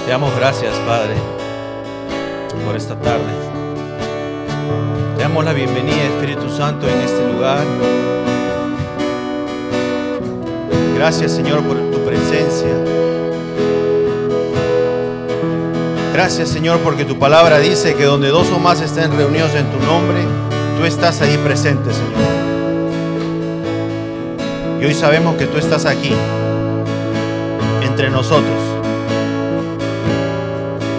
Te damos gracias, Padre, por esta tarde. Te damos la bienvenida, Espíritu Santo, en este lugar. Gracias, Señor, por tu presencia. Gracias, Señor, porque tu palabra dice que donde dos o más estén reunidos en tu nombre, tú estás ahí presente, Señor. Y hoy sabemos que tú estás aquí, entre nosotros.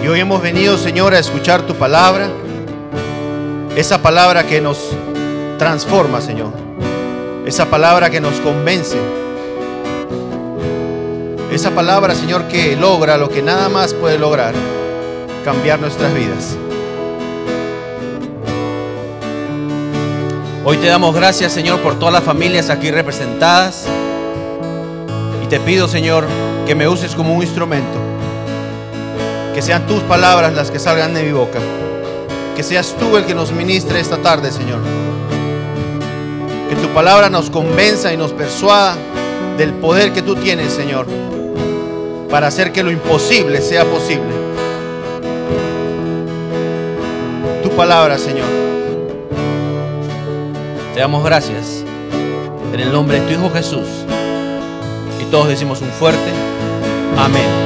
Y hoy hemos venido, Señor, a escuchar tu palabra. Esa palabra que nos transforma, Señor. Esa palabra que nos convence. Esa palabra, Señor, que logra lo que nada más puede lograr: cambiar nuestras vidas. Hoy te damos gracias, Señor, por todas las familias aquí representadas. Y te pido, Señor, que me uses como un instrumento. Que sean tus palabras las que salgan de mi boca. Que seas tú el que nos ministre esta tarde, Señor. Que tu palabra nos convenza y nos persuada del poder que tú tienes, Señor, para hacer que lo imposible sea posible. Tu palabra, Señor. Te damos gracias en el nombre de tu Hijo Jesús. Y todos decimos un fuerte amén.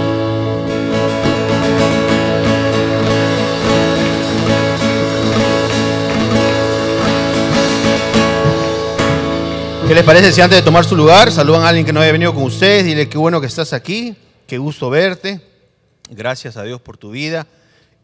¿Qué les parece si antes de tomar su lugar saludan a alguien que no haya venido con ustedes? Dile: qué bueno que estás aquí, qué gusto verte, gracias a Dios por tu vida.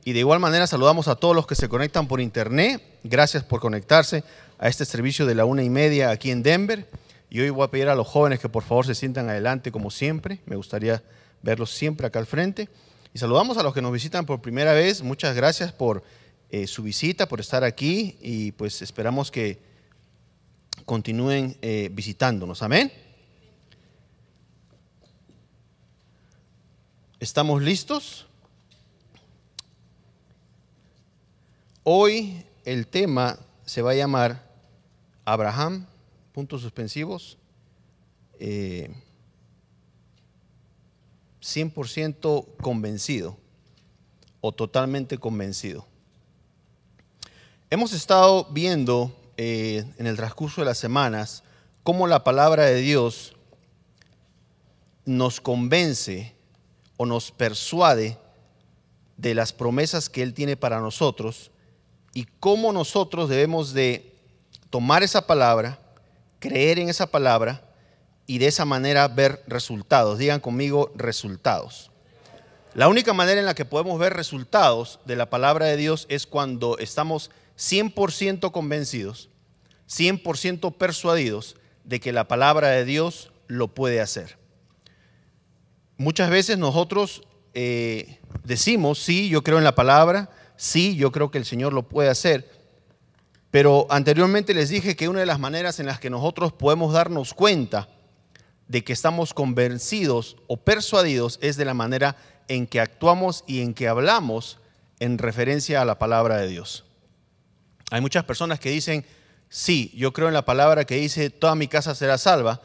Y de igual manera saludamos a todos los que se conectan por internet. Gracias por conectarse a este servicio de la 1:30 aquí en Denver. Y hoy voy a pedir a los jóvenes que por favor se sientan adelante como siempre. Me gustaría verlos siempre acá al frente. Y saludamos a los que nos visitan por primera vez. Muchas gracias por su visita, por estar aquí, y pues esperamos que continúen visitándonos. Amén. ¿Estamos listos? Hoy el tema se va a llamar Abraham, puntos suspensivos, 100% convencido o totalmente convencido. Hemos estado viendo en el transcurso de las semanas cómo la palabra de Dios nos convence o nos persuade de las promesas que Él tiene para nosotros, y cómo nosotros debemos de tomar esa palabra, creer en esa palabra y de esa manera ver resultados. Digan conmigo: resultados. La única manera en la que podemos ver resultados de la palabra de Dios es cuando estamos 100% convencidos, 100% persuadidos de que la palabra de Dios lo puede hacer. Muchas veces nosotros decimos: sí, yo creo en la palabra, sí, yo creo que el Señor lo puede hacer. Pero anteriormente les dije que una de las maneras en las que nosotros podemos darnos cuenta de que estamos convencidos o persuadidos es de la manera en que actuamos y en que hablamos en referencia a la palabra de Dios. Hay muchas personas que dicen: sí, yo creo en la palabra que dice toda mi casa será salva,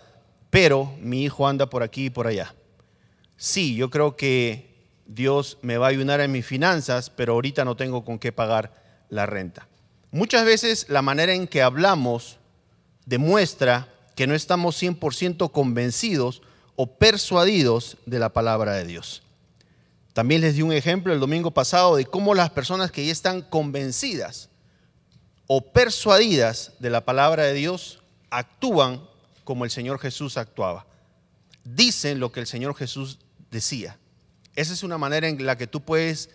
pero mi hijo anda por aquí y por allá. Sí, yo creo que Dios me va a ayudar en mis finanzas, pero ahorita no tengo con qué pagar la renta. Muchas veces la manera en que hablamos demuestra que no estamos 100% convencidos o persuadidos de la palabra de Dios. También les di un ejemplo el domingo pasado de cómo las personas que ya están convencidas o persuadidas de la palabra de Dios actúan como el Señor Jesús actuaba. Dicen lo que el Señor Jesús decía. Esa es una manera en la que tú puedes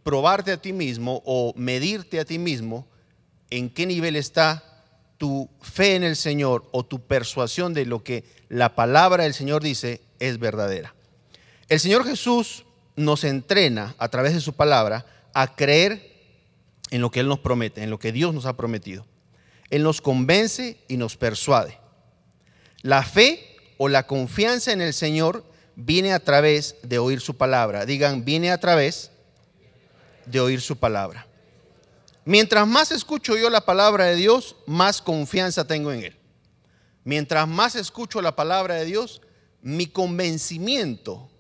probarte a ti mismo o medirte a ti mismo en qué nivel está tu fe en el Señor o tu persuasión de lo que la palabra del Señor dice es verdadera. El Señor Jesús nos entrena a través de su palabra a creer en lo que Él nos promete, en lo que Dios nos ha prometido. Él nos convence y nos persuade. La fe o la confianza en el Señor viene a través de oír su palabra. Digan: viene a través de oír su palabra. Mientras más escucho yo la palabra de Dios, más confianza tengo en Él. Mientras más escucho la palabra de Dios, mi convencimiento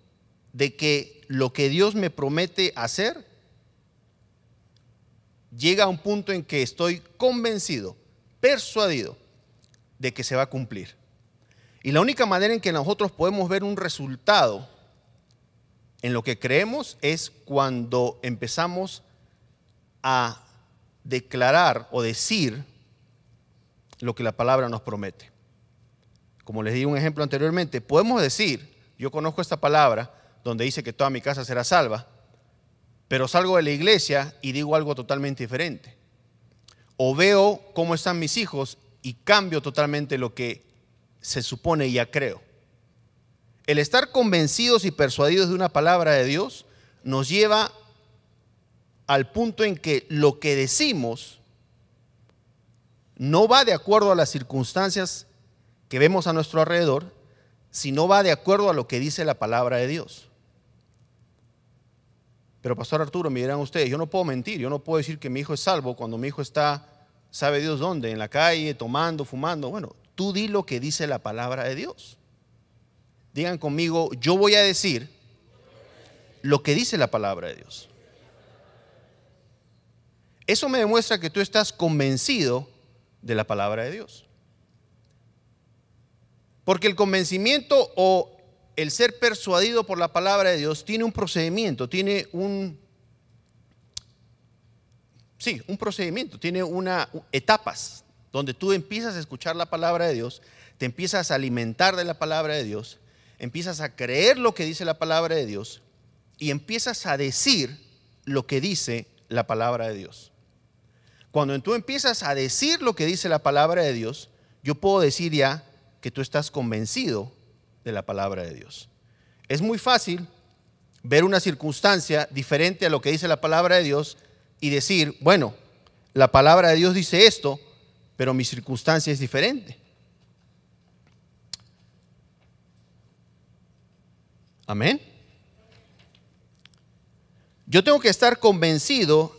de que lo que Dios me promete hacer llega a un punto en que estoy convencido, persuadido de que se va a cumplir. Y la única manera en que nosotros podemos ver un resultado en lo que creemos es cuando empezamos a declarar o decir lo que la palabra nos promete. Como les di un ejemplo anteriormente, podemos decir, yo conozco esta palabra donde dice que toda mi casa será salva, pero salgo de la iglesia y digo algo totalmente diferente. O veo cómo están mis hijos y cambio totalmente lo que se supone y ya creo. El estar convencidos y persuadidos de una palabra de Dios nos lleva al punto en que lo que decimos no va de acuerdo a las circunstancias que vemos a nuestro alrededor, sino va de acuerdo a lo que dice la palabra de Dios. Pero Pastor Arturo, me dirán ustedes, yo no puedo mentir, yo no puedo decir que mi hijo es salvo cuando mi hijo está, sabe Dios dónde, en la calle, tomando, fumando. Bueno, tú di lo que dice la palabra de Dios. Digan conmigo, yo voy a decir lo que dice la palabra de Dios. Eso me demuestra que tú estás convencido de la palabra de Dios. Porque el convencimiento o el ser persuadido por la palabra de Dios tiene un procedimiento, tiene un procedimiento, tiene etapas donde tú empiezas a escuchar la palabra de Dios, te empiezas a alimentar de la palabra de Dios, empiezas a creer lo que dice la palabra de Dios y empiezas a decir lo que dice la palabra de Dios. Cuando tú empiezas a decir lo que dice la palabra de Dios, yo puedo decir ya que tú estás convencido de la palabra de Dios. Es muy fácil ver una circunstancia diferente a lo que dice la palabra de Dios y decir, bueno, la palabra de Dios dice esto, pero mi circunstancia es diferente. Amén. Yo tengo que estar convencido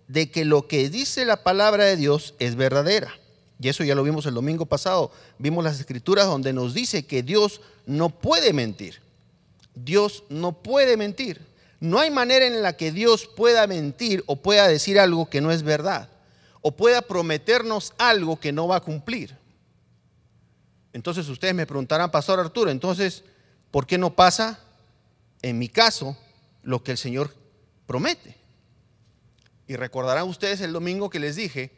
de que lo que dice la palabra de Dios es verdadera. Y eso ya lo vimos el domingo pasado. Vimos las escrituras donde nos dice que Dios no puede mentir. Dios no puede mentir. No hay manera en la que Dios pueda mentir o pueda decir algo que no es verdad. O pueda prometernos algo que no va a cumplir. Entonces ustedes me preguntarán, Pastor Arturo, entonces, ¿por qué no pasa en mi caso lo que el Señor promete? Y recordarán ustedes el domingo que les dije,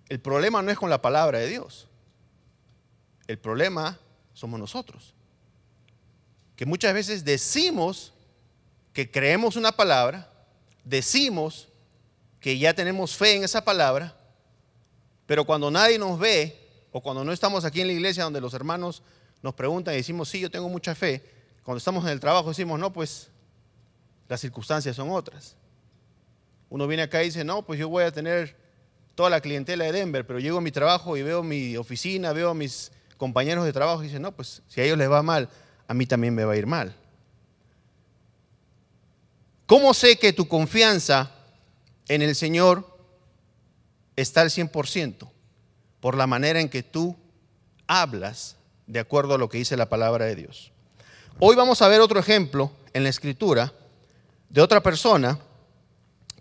el problema no es con la palabra de Dios. El problema somos nosotros. Que muchas veces decimos que creemos una palabra, decimos que ya tenemos fe en esa palabra, pero cuando nadie nos ve o cuando no estamos aquí en la iglesia donde los hermanos nos preguntan y decimos, sí, yo tengo mucha fe, cuando estamos en el trabajo decimos, no, pues las circunstancias son otras. Uno viene acá y dice, no, pues yo voy a tener toda la clientela de Denver, pero llego a mi trabajo y veo mi oficina, veo a mis compañeros de trabajo y dicen, no, pues si a ellos les va mal, a mí también me va a ir mal. ¿Cómo sé que tu confianza en el Señor está al 100%? Por la manera en que tú hablas de acuerdo a lo que dice la palabra de Dios. Hoy vamos a ver otro ejemplo en la Escritura de otra persona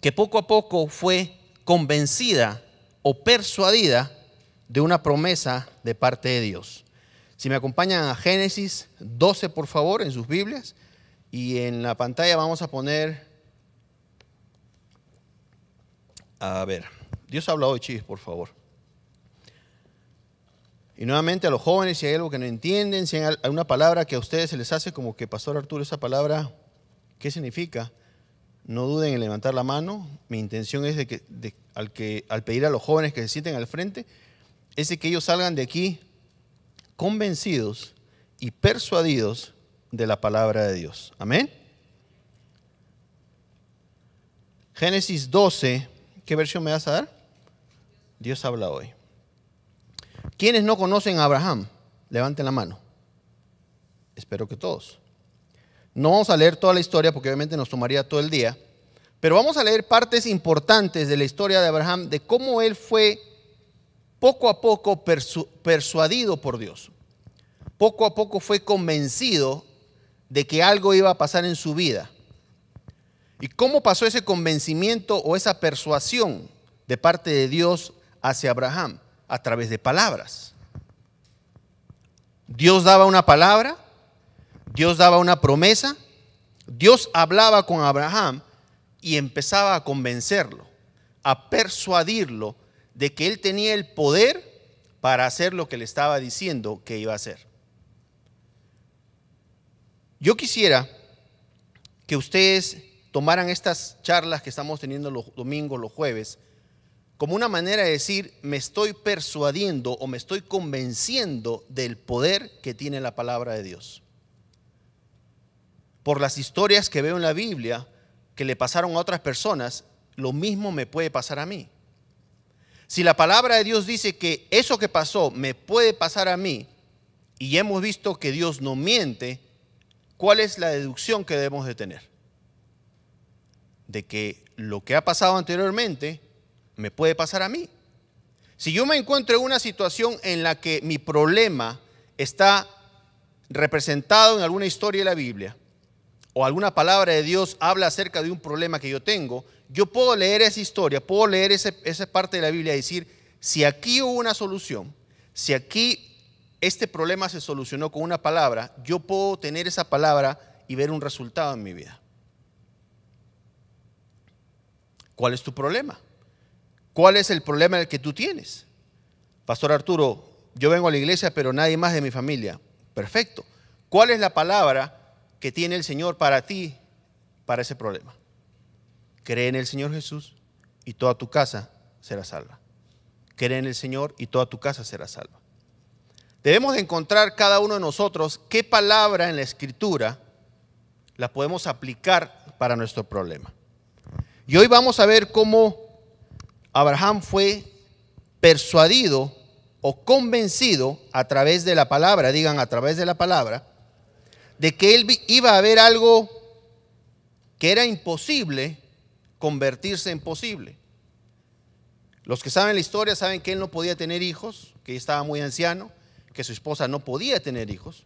que poco a poco fue convencida o persuadida de una promesa de parte de Dios. Si me acompañan a Génesis 12, por favor, en sus Biblias, y en la pantalla vamos a poner, a ver, Dios habla hoy, chis, por favor. Y nuevamente a los jóvenes, si hay algo que no entienden, si hay una palabra que a ustedes se les hace como que, Pastor Arturo, esa palabra, ¿qué significa? No duden en levantar la mano. Mi intención es al pedir a los jóvenes que se sienten al frente, es de que ellos salgan de aquí convencidos y persuadidos de la palabra de Dios. Amén. Génesis 12, ¿qué versión me vas a dar? Dios habla hoy. ¿Quiénes no conocen a Abraham? Levanten la mano. Espero que todos. No vamos a leer toda la historia porque obviamente nos tomaría todo el día, pero vamos a leer partes importantes de la historia de Abraham, de cómo él fue poco a poco persuadido por Dios. Poco a poco fue convencido de que algo iba a pasar en su vida. ¿Y cómo pasó ese convencimiento o esa persuasión de parte de Dios hacia Abraham? A través de palabras. Dios daba una palabra, Dios daba una promesa, Dios hablaba con Abraham y empezaba a convencerlo, a persuadirlo de que él tenía el poder para hacer lo que le estaba diciendo que iba a hacer. Yo quisiera que ustedes tomaran estas charlas que estamos teniendo los domingos, los jueves, como una manera de decir, me estoy persuadiendo o me estoy convenciendo del poder que tiene la palabra de Dios. Por las historias que veo en la Biblia que le pasaron a otras personas, lo mismo me puede pasar a mí. Si la palabra de Dios dice que eso que pasó me puede pasar a mí, y ya hemos visto que Dios no miente, ¿cuál es la deducción que debemos de tener? De que lo que ha pasado anteriormente me puede pasar a mí. Si yo me encuentro en una situación en la que mi problema está representado en alguna historia de la Biblia, o alguna palabra de Dios habla acerca de un problema que yo tengo, yo puedo leer esa historia, puedo leer esa parte de la Biblia y decir, si aquí hubo una solución, si aquí este problema se solucionó con una palabra, yo puedo tener esa palabra y ver un resultado en mi vida. ¿Cuál es tu problema? ¿Cuál es el problema del que tú tienes? Pastor Arturo, yo vengo a la iglesia, pero nadie más de mi familia. Perfecto. ¿Cuál es la palabra que tiene el Señor para ti, para ese problema? Cree en el Señor Jesús y toda tu casa será salva. Cree en el Señor y toda tu casa será salva. Debemos de encontrar cada uno de nosotros qué palabra en la Escritura la podemos aplicar para nuestro problema. Y hoy vamos a ver cómo Abraham fue persuadido o convencido a través de la palabra, digan a través de la palabra, de que él iba a ver algo que era imposible convertirse en posible. Los que saben la historia saben que él no podía tener hijos, que estaba muy anciano, que su esposa no podía tener hijos.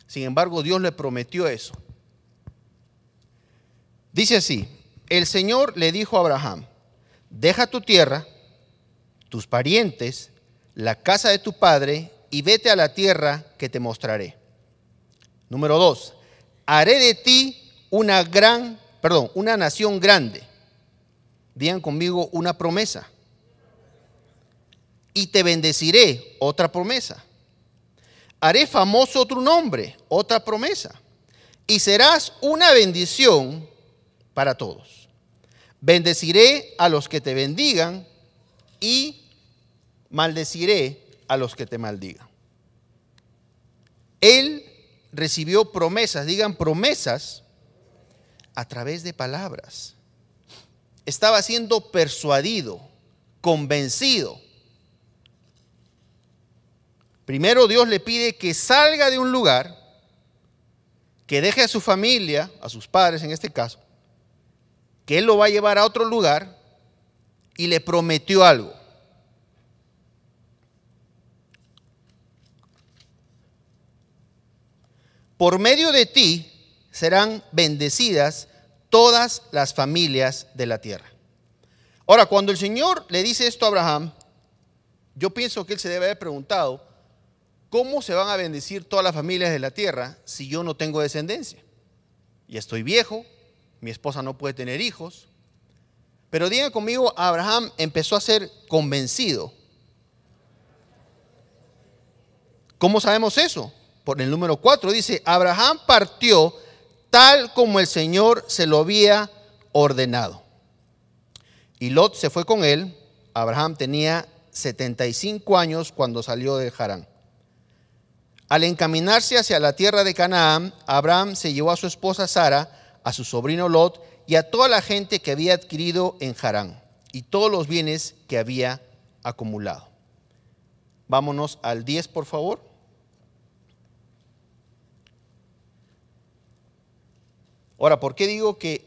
Sin embargo, Dios le prometió eso. Dice así, el Señor le dijo a Abraham, deja tu tierra, tus parientes, la casa de tu padre y vete a la tierra que te mostraré. Número 2, haré de ti una nación grande. Digan conmigo una promesa. Y te bendeciré, otra promesa. Haré famoso tu nombre, otra promesa. Y serás una bendición para todos. Bendeciré a los que te bendigan y maldeciré a los que te maldigan. Él recibió promesas, digan promesas, a través de palabras. Estaba siendo persuadido, convencido. Primero Dios le pide que salga de un lugar, que deje a su familia, a sus padres en este caso, que Él lo va a llevar a otro lugar y le prometió algo. Por medio de ti serán bendecidas todas las familias de la tierra. Ahora, cuando el Señor le dice esto a Abraham, yo pienso que él se debe haber preguntado, ¿cómo se van a bendecir todas las familias de la tierra si yo no tengo descendencia? Ya estoy viejo, mi esposa no puede tener hijos. Pero digan conmigo, Abraham empezó a ser convencido. ¿Cómo sabemos eso? Por el número 4 dice, Abraham partió tal como el Señor se lo había ordenado. Y Lot se fue con él. Abraham tenía 75 años cuando salió de Harán. Al encaminarse hacia la tierra de Canaán, Abraham se llevó a su esposa Sara, a su sobrino Lot y a toda la gente que había adquirido en Harán y todos los bienes que había acumulado. Vámonos al 10, por favor. Ahora, ¿por qué digo que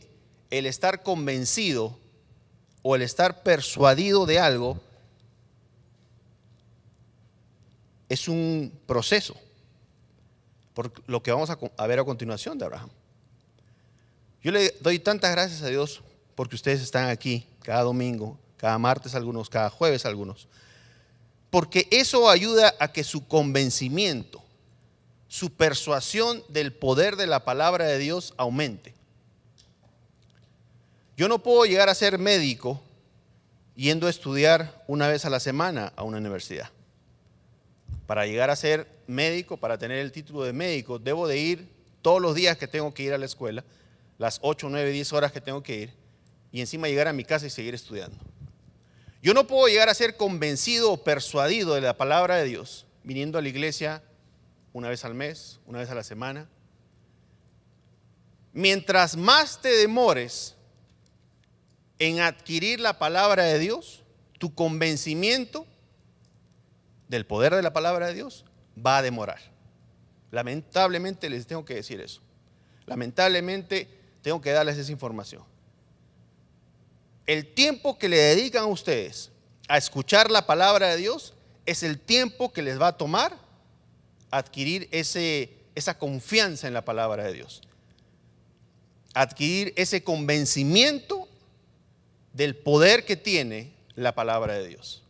el estar convencido o el estar persuadido de algo es un proceso? por lo que vamos a ver a continuación de Abraham. Yo le doy tantas gracias a Dios porque ustedes están aquí cada domingo, cada martes algunos, cada jueves algunos, porque eso ayuda a que su convencimiento, su persuasión del poder de la palabra de Dios aumente. Yo no puedo llegar a ser médico yendo a estudiar una vez a la semana a una universidad. Para llegar a ser médico, para tener el título de médico, debo de ir todos los días que tengo que ir a la escuela, las 8, 9, 10 horas que tengo que ir, y encima llegar a mi casa y seguir estudiando. Yo no puedo llegar a ser convencido o persuadido de la palabra de Dios viniendo a la iglesia una vez al mes, una vez a la semana. Mientras más te demores en adquirir la palabra de Dios, tu convencimiento del poder de la palabra de Dios va a demorar. Lamentablemente les tengo que decir eso. Lamentablemente tengo que darles esa información. El tiempo que le dedican a ustedes a escuchar la palabra de Dios es el tiempo que les va a tomar adquirir esa confianza en la palabra de Dios. Adquirir ese convencimiento del poder que tiene la palabra de Dios.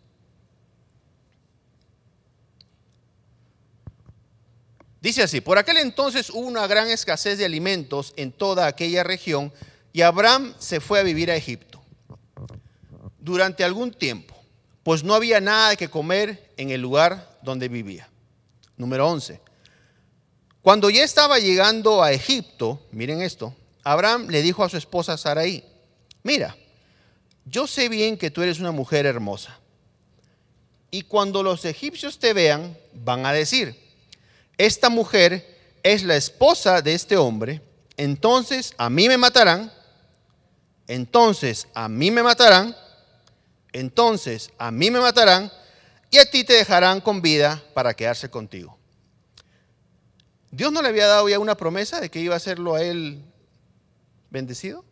Dice así: por aquel entonces hubo una gran escasez de alimentos en toda aquella región y Abraham se fue a vivir a Egipto durante algún tiempo, pues no había nada que comer en el lugar donde vivía. Número 11. Cuando ya estaba llegando a Egipto, miren esto, Abraham le dijo a su esposa Sarai: mira, yo sé bien que tú eres una mujer hermosa, y cuando los egipcios te vean, van a decir: esta mujer es la esposa de este hombre, entonces a mí me matarán, entonces a mí me matarán, entonces a mí me matarán, y a ti te dejarán con vida para quedarse contigo. ¿Dios no le había dado ya una promesa de que iba a hacerlo a él bendecido?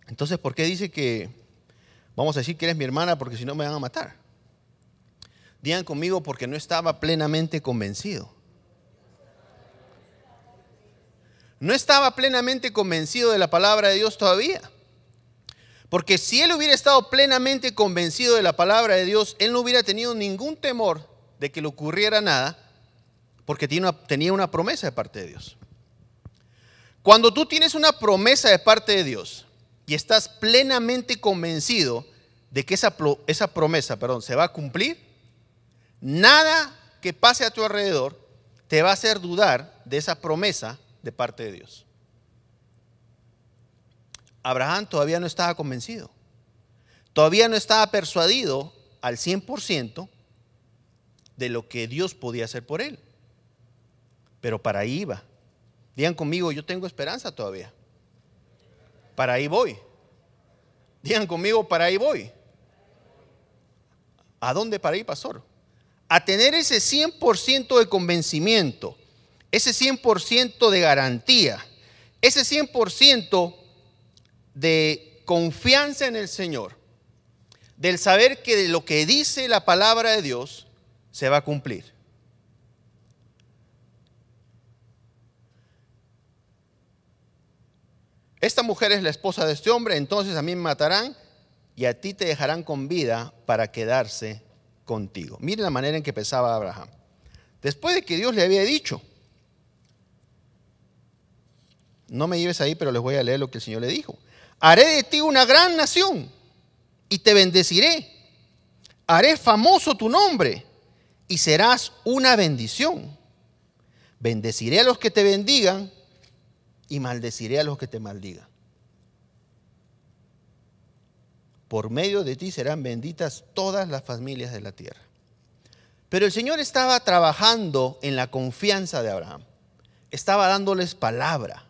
Entonces, ¿por qué dice que vamos a decir que eres mi hermana porque si no me van a matar? Digan conmigo: porque no estaba plenamente convencido. No estaba plenamente convencido de la palabra de Dios todavía. Porque si él hubiera estado plenamente convencido de la palabra de Dios, él no hubiera tenido ningún temor de que le ocurriera nada, porque tenía una promesa de parte de Dios. Cuando tú tienes una promesa de parte de Dios y estás plenamente convencido de que esa promesa se va a cumplir, nada que pase a tu alrededor te va a hacer dudar de esa promesa de parte de Dios. Abraham todavía no estaba convencido, todavía no estaba persuadido al 100% de lo que Dios podía hacer por él, pero para ahí iba. Digan conmigo: yo tengo esperanza todavía. Para ahí voy. Digan conmigo: para ahí voy. ¿A dónde para ahí, pastor? A tener ese 100% de convencimiento, ese 100% de garantía, ese 100% de confianza en el Señor, del saber que lo que dice la palabra de Dios se va a cumplir. Esta mujer es la esposa de este hombre, entonces a mí me matarán y a ti te dejarán con vida para quedarse contigo. Miren la manera en que pensaba Abraham. Después de que Dios le había dicho, no me lleves ahí, pero les voy a leer lo que el Señor le dijo: haré de ti una gran nación y te bendeciré, haré famoso tu nombre y serás una bendición. Bendeciré a los que te bendigan y maldeciré a los que te maldigan. Por medio de ti serán benditas todas las familias de la tierra. Pero el Señor estaba trabajando en la confianza de Abraham. Estaba dándoles palabra.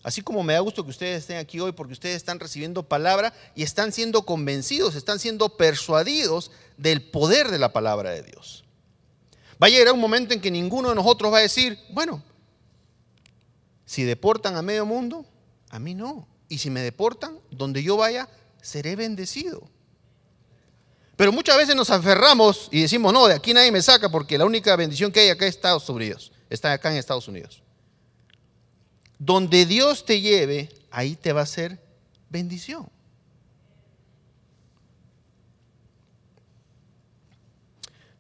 Así como me da gusto que ustedes estén aquí hoy, porque ustedes están recibiendo palabra y están siendo convencidos, están siendo persuadidos del poder de la palabra de Dios. Va a llegar un momento en que ninguno de nosotros va a decir: bueno, si deportan a medio mundo, a mí no. Y si me deportan, donde yo vaya, seré bendecido. Pero muchas veces nos aferramos y decimos, no, de aquí nadie me saca porque la única bendición que hay acá es Estados Unidos. Está acá en Estados Unidos. Donde Dios te lleve, ahí te va a ser bendición.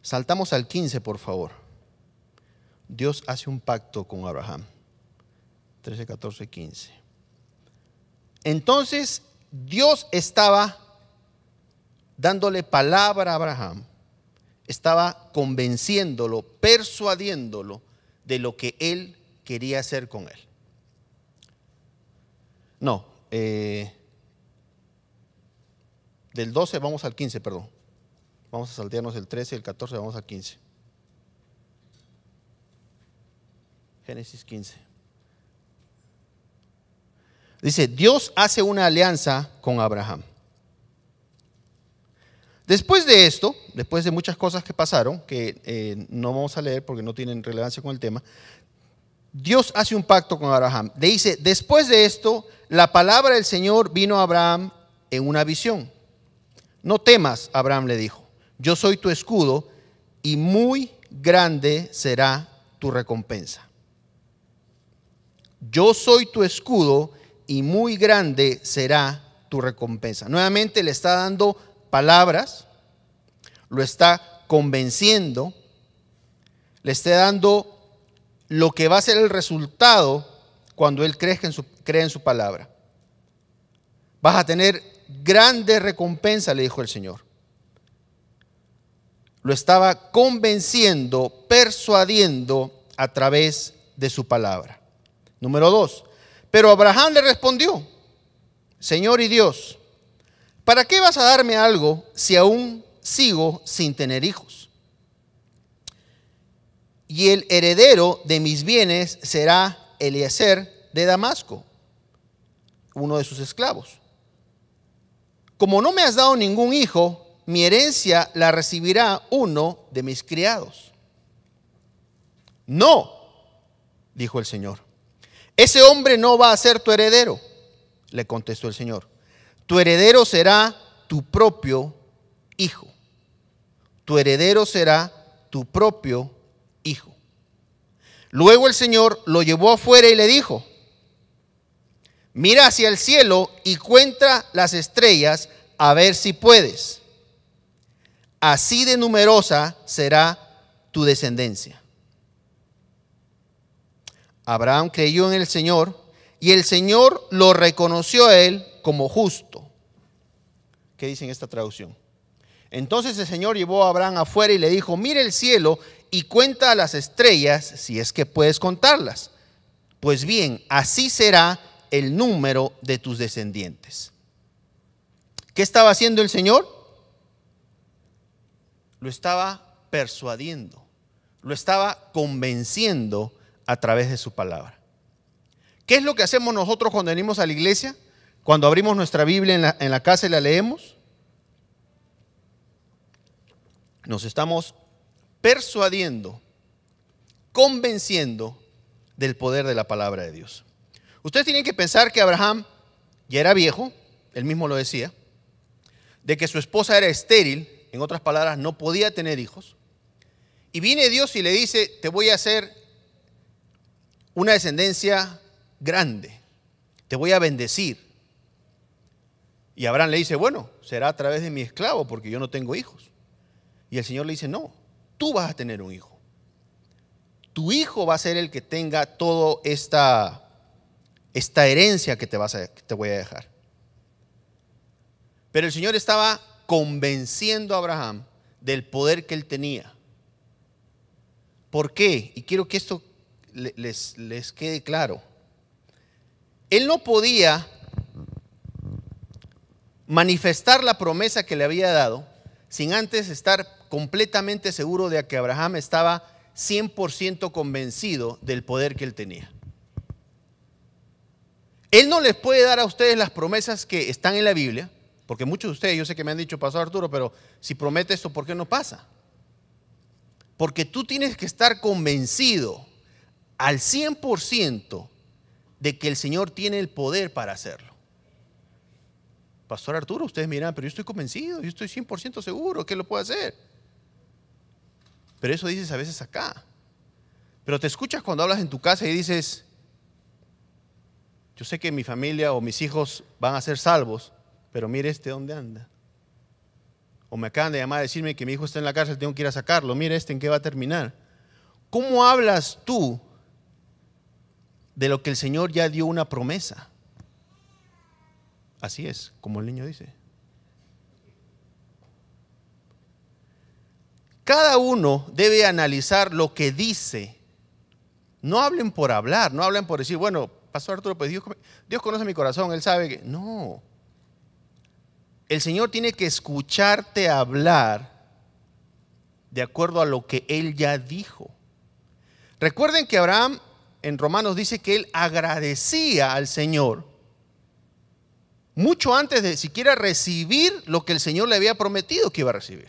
Saltamos al 15, por favor. Dios hace un pacto con Abraham. 13, 14, 15. Entonces, Dios estaba dándole palabra a Abraham. Estaba convenciéndolo, persuadiéndolo de lo que él quería hacer con él. No, del 12 vamos al 15, perdón. Vamos a saltearnos el 13 y el 14, vamos al 15. Génesis 15. Dice, Dios hace una alianza con Abraham. Después de esto, después de muchas cosas que pasaron, que no vamos a leer porque no tienen relevancia con el tema, Dios hace un pacto con Abraham. Le dice, después de esto, la palabra del Señor vino a Abraham en una visión. No temas, Abraham le dijo, yo soy tu escudo y muy grande será tu recompensa. Yo soy tu escudo y muy grande será tu recompensa. Nuevamente le está dando palabras, lo está convenciendo, le está dando lo que va a ser el resultado cuando él cree en su palabra. Vas a tener grande recompensa, le dijo el Señor. Lo estaba convenciendo, persuadiendo a través de su palabra. Número 2. Pero Abraham le respondió, Señor y Dios, ¿para qué vas a darme algo si aún sigo sin tener hijos? Y el heredero de mis bienes será Eliezer de Damasco, uno de sus esclavos. Como no me has dado ningún hijo, mi herencia la recibirá uno de mis criados. No, dijo el Señor, ese hombre no va a ser tu heredero, le contestó el Señor. Tu heredero será tu propio hijo. Tu heredero será tu propio hijo. Luego el Señor lo llevó afuera y le dijo, mira hacia el cielo y cuenta las estrellas a ver si puedes. Así de numerosa será tu descendencia. Abraham creyó en el Señor y el Señor lo reconoció a él como justo. ¿Qué dice en esta traducción? Entonces el Señor llevó a Abraham afuera y le dijo, mira el cielo y cuenta las estrellas si es que puedes contarlas. Pues bien, así será el número de tus descendientes. ¿Qué estaba haciendo el Señor? Lo estaba persuadiendo, lo estaba convenciendo a través de su palabra. ¿Qué es lo que hacemos nosotros cuando venimos a la iglesia? Cuando abrimos nuestra Biblia en la casa y la leemos, nos estamos persuadiendo, convenciendo del poder de la palabra de Dios. Ustedes tienen que pensar que Abraham ya era viejo, él mismo lo decía, de que su esposa era estéril, en otras palabras, no podía tener hijos. Y viene Dios y le dice, te voy a hacer una descendencia grande, te voy a bendecir. Y Abraham le dice, bueno, será a través de mi esclavo porque yo no tengo hijos. Y el Señor le dice, no, tú vas a tener un hijo. Tu hijo va a ser el que tenga toda esta herencia que te voy a dejar. Pero el Señor estaba convenciendo a Abraham del poder que él tenía. ¿Por qué? Y quiero que esto les quede claro. Él no podía manifestar la promesa que le había dado sin antes estar completamente seguro de que Abraham estaba 100% convencido del poder que él tenía. Él no les puede dar a ustedes las promesas que están en la Biblia, porque muchos de ustedes, yo sé que me han dicho, Pastor Arturo, pero si promete esto, ¿por qué no pasa? Porque tú tienes que estar convencido al 100% de que el Señor tiene el poder para hacerlo. Pastor Arturo, ustedes miran, pero yo estoy convencido, yo estoy 100% seguro que lo puedo hacer. Pero eso dices a veces acá. Pero te escuchas cuando hablas en tu casa y dices, yo sé que mi familia o mis hijos van a ser salvos, pero mire dónde anda. O me acaban de llamar a decirme que mi hijo está en la cárcel, tengo que ir a sacarlo. Mire en qué va a terminar. ¿Cómo hablas tú de lo que el Señor ya dio una promesa? Así es, como el niño dice. Cada uno debe analizar lo que dice. No hablen por hablar, no hablen por decir, bueno, Pastor Arturo, pues Dios conoce mi corazón, Él sabe que... No. El Señor tiene que escucharte hablar de acuerdo a lo que Él ya dijo. Recuerden que Abraham en Romanos dice que él agradecía al Señor mucho antes de siquiera recibir lo que el Señor le había prometido que iba a recibir.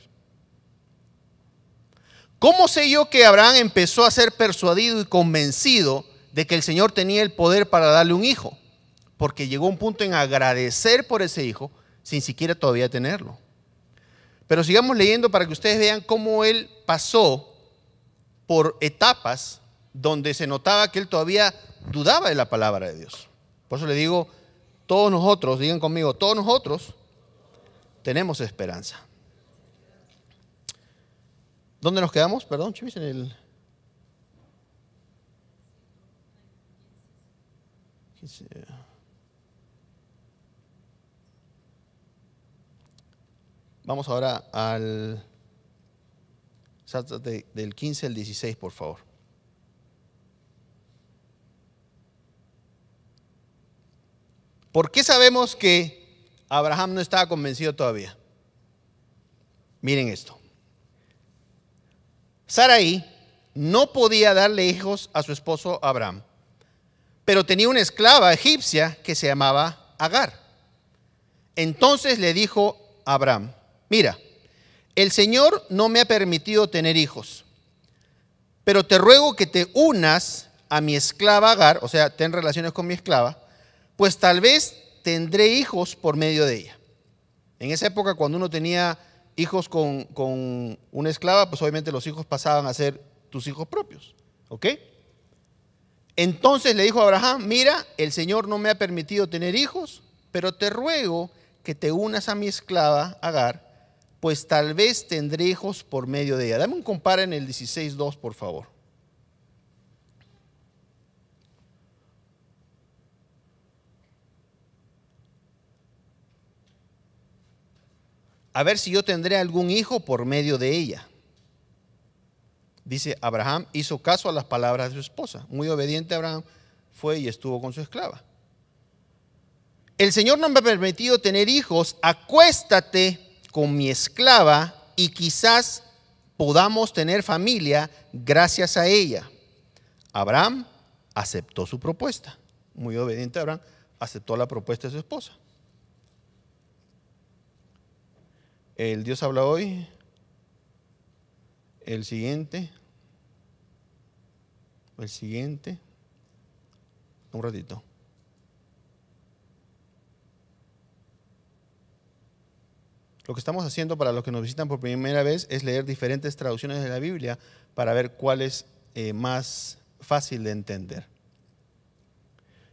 ¿Cómo sé yo que Abraham empezó a ser persuadido y convencido de que el Señor tenía el poder para darle un hijo? Porque llegó un punto en agradecer por ese hijo sin siquiera todavía tenerlo. Pero sigamos leyendo para que ustedes vean cómo él pasó por etapas donde se notaba que él todavía dudaba de la palabra de Dios. Por eso le digo, todos nosotros, digan conmigo, todos nosotros tenemos esperanza. ¿Dónde nos quedamos? Perdón, Chivis, en el... Vamos ahora al... del 15 al 16, por favor. ¿Por qué sabemos que Abraham no estaba convencido todavía? Miren esto. Sarai no podía darle hijos a su esposo Abraham, pero tenía una esclava egipcia que se llamaba Agar. Entonces le dijo a Abraham, mira, el Señor no me ha permitido tener hijos, pero te ruego que te unas a mi esclava Agar, o sea, ten relaciones con mi esclava, pues tal vez tendré hijos por medio de ella. En esa época, cuando uno tenía hijos con una esclava, pues obviamente los hijos pasaban a ser tus hijos propios. ¿Ok? Entonces le dijo a Abraham, mira, el Señor no me ha permitido tener hijos, pero te ruego que te unas a mi esclava Agar, pues tal vez tendré hijos por medio de ella. Dame un compara en el 16:2, por favor. A ver si yo tendré algún hijo por medio de ella. Dice, Abraham hizo caso a las palabras de su esposa. Muy obediente Abraham fue y estuvo con su esclava. El Señor no me ha permitido tener hijos, acuéstate con mi esclava y quizás podamos tener familia gracias a ella. Abraham aceptó su propuesta. Muy obediente Abraham aceptó la propuesta de su esposa. El Dios habla hoy. El siguiente. Un ratito. Lo que estamos haciendo para los que nos visitan por primera vez es leer diferentes traducciones de la Biblia para ver cuál es más fácil de entender.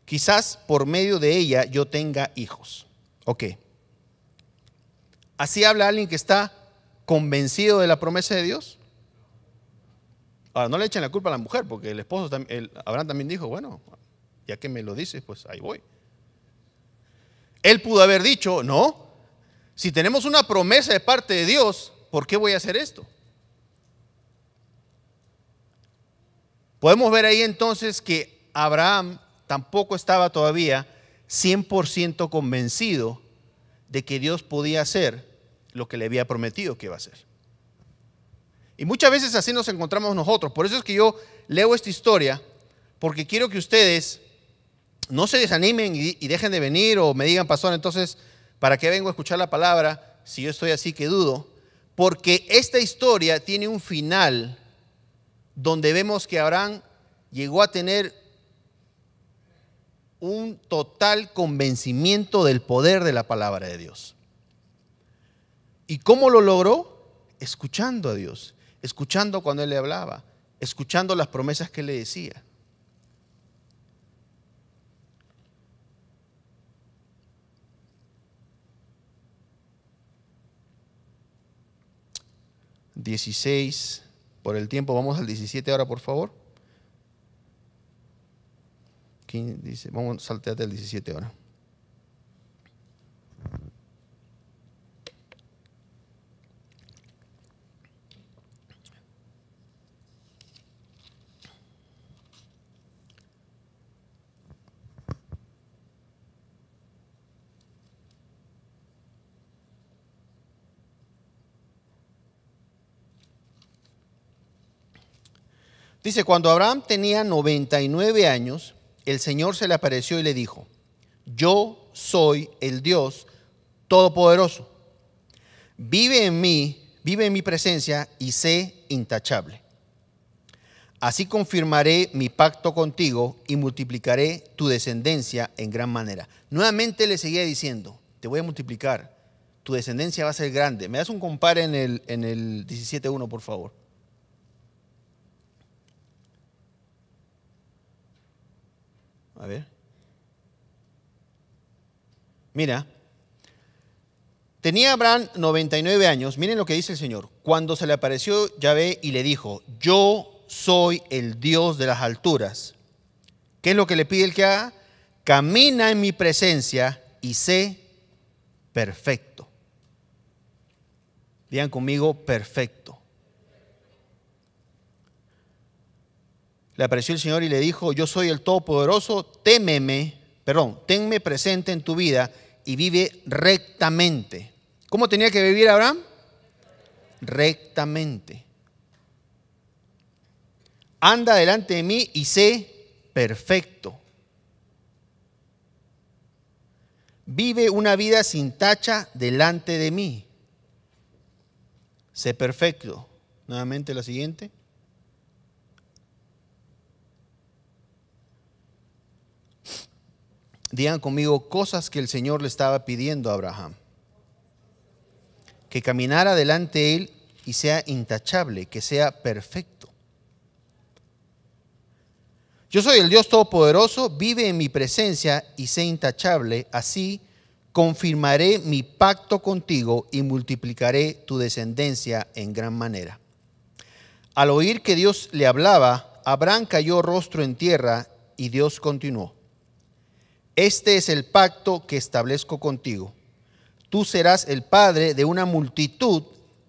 Quizás por medio de ella yo tenga hijos. Ok. ¿Así habla alguien que está convencido de la promesa de Dios? Ahora, no le echen la culpa a la mujer, porque el esposo, Abraham también dijo, bueno, ya que me lo dices, pues ahí voy. Él pudo haber dicho, no, si tenemos una promesa de parte de Dios, ¿por qué voy a hacer esto? Podemos ver ahí entonces que Abraham tampoco estaba todavía 100% convencido de que Dios podía hacer lo que le había prometido que iba a hacer. Y muchas veces así nos encontramos nosotros. Por eso es que yo leo esta historia, porque quiero que ustedes no se desanimen y dejen de venir o me digan, pastor, entonces, ¿para qué vengo a escuchar la palabra si yo estoy así que dudo? Porque esta historia tiene un final donde vemos que Abraham llegó a tener un total convencimiento del poder de la palabra de Dios. ¿Y cómo lo logró? Escuchando a Dios, escuchando cuando Él le hablaba, escuchando las promesas que Él le decía. ...16... por el tiempo, vamos al 17 ahora, por favor. Vamos a saltear el 17 ahora. Dice, cuando Abraham tenía 99 años, el Señor se le apareció y le dijo, yo soy el Dios Todopoderoso. Vive en mi presencia y sé intachable. Así confirmaré mi pacto contigo y multiplicaré tu descendencia en gran manera. Nuevamente le seguía diciendo, te voy a multiplicar, tu descendencia va a ser grande. ¿Me das un compare en el 17.1, por favor? A ver. Mira, tenía Abraham 99 años. Miren lo que dice el Señor. Cuando se le apareció Yahvé y le dijo, yo soy el Dios de las alturas. ¿Qué es lo que le pide el que haga? Camina en mi presencia y sé perfecto. Digan conmigo, perfecto. Le apareció el Señor y le dijo, yo soy el Todopoderoso, tenme presente en tu vida y vive rectamente. ¿Cómo tenía que vivir Abraham? Rectamente. Anda delante de mí y sé perfecto. Vive una vida sin tacha delante de mí. Sé perfecto. Nuevamente la siguiente. Digan conmigo cosas que el Señor le estaba pidiendo a Abraham. Que caminara delante de él y sea intachable, que sea perfecto. Yo soy el Dios Todopoderoso, vive en mi presencia y sé intachable, así confirmaré mi pacto contigo y multiplicaré tu descendencia en gran manera. Al oír que Dios le hablaba, Abraham cayó rostro en tierra y Dios continuó. Este es el pacto que establezco contigo. Tú serás el padre de una multitud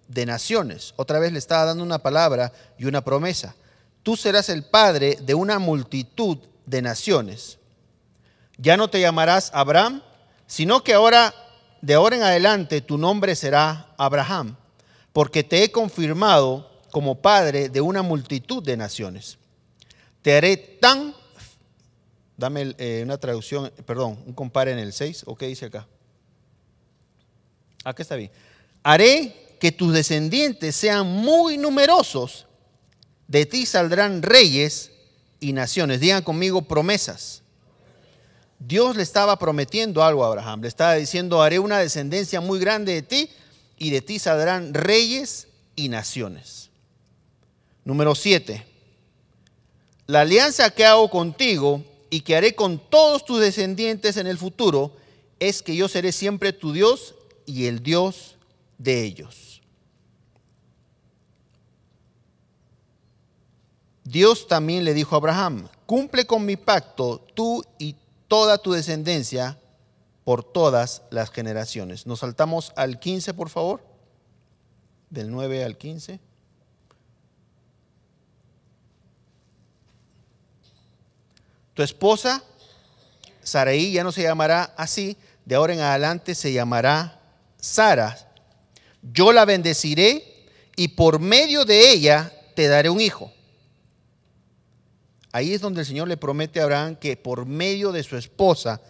de naciones. Otra vez le estaba dando una palabra y una promesa. Tú serás el padre de una multitud de naciones. Ya no te llamarás Abraham, sino que de ahora en adelante, tu nombre será Abraham, porque te he confirmado como padre de una multitud de naciones. Te haré tan... Dame una traducción, perdón, un compare en el 6, ¿o qué dice acá? Acá está bien. Haré que tus descendientes sean muy numerosos, de ti saldrán reyes y naciones. Digan conmigo promesas. Dios le estaba prometiendo algo a Abraham, le estaba diciendo, haré una descendencia muy grande de ti y de ti saldrán reyes y naciones. Número 7. La alianza que hago contigo y que haré con todos tus descendientes en el futuro, es que yo seré siempre tu Dios y el Dios de ellos. Dios también le dijo a Abraham, cumple con mi pacto tú y toda tu descendencia por todas las generaciones. Nos saltamos al 15, por favor, del 9 al 15. Tu esposa, Saraí, ya no se llamará así, de ahora en adelante se llamará Sara. Yo la bendeciré y por medio de ella te daré un hijo. Ahí es donde el Señor le promete a Abraham que por medio de su esposa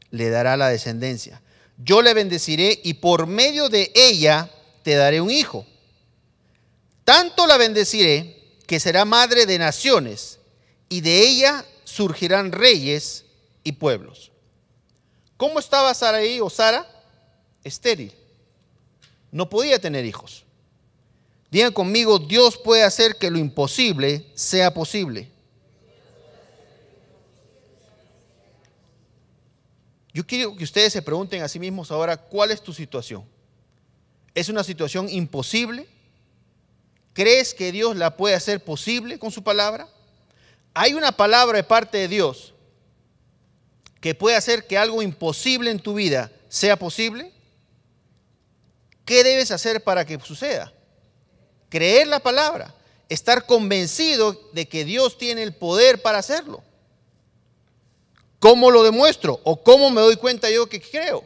le dará la descendencia. Yo le bendeciré y por medio de ella te daré un hijo. Tanto la bendeciré que será madre de naciones y de ella surgirán reyes y pueblos. ¿Cómo estaba Sarai o Sara? Estéril. No podía tener hijos. Digan conmigo, Dios puede hacer que lo imposible sea posible. Yo quiero que ustedes se pregunten a sí mismos ahora, ¿cuál es tu situación? ¿Es una situación imposible? ¿Crees que Dios la puede hacer posible con su palabra? ¿Hay una palabra de parte de Dios que puede hacer que algo imposible en tu vida sea posible? ¿Qué debes hacer para que suceda? Creer la palabra, estar convencido de que Dios tiene el poder para hacerlo. ¿Cómo lo demuestro? ¿O cómo me doy cuenta yo que creo?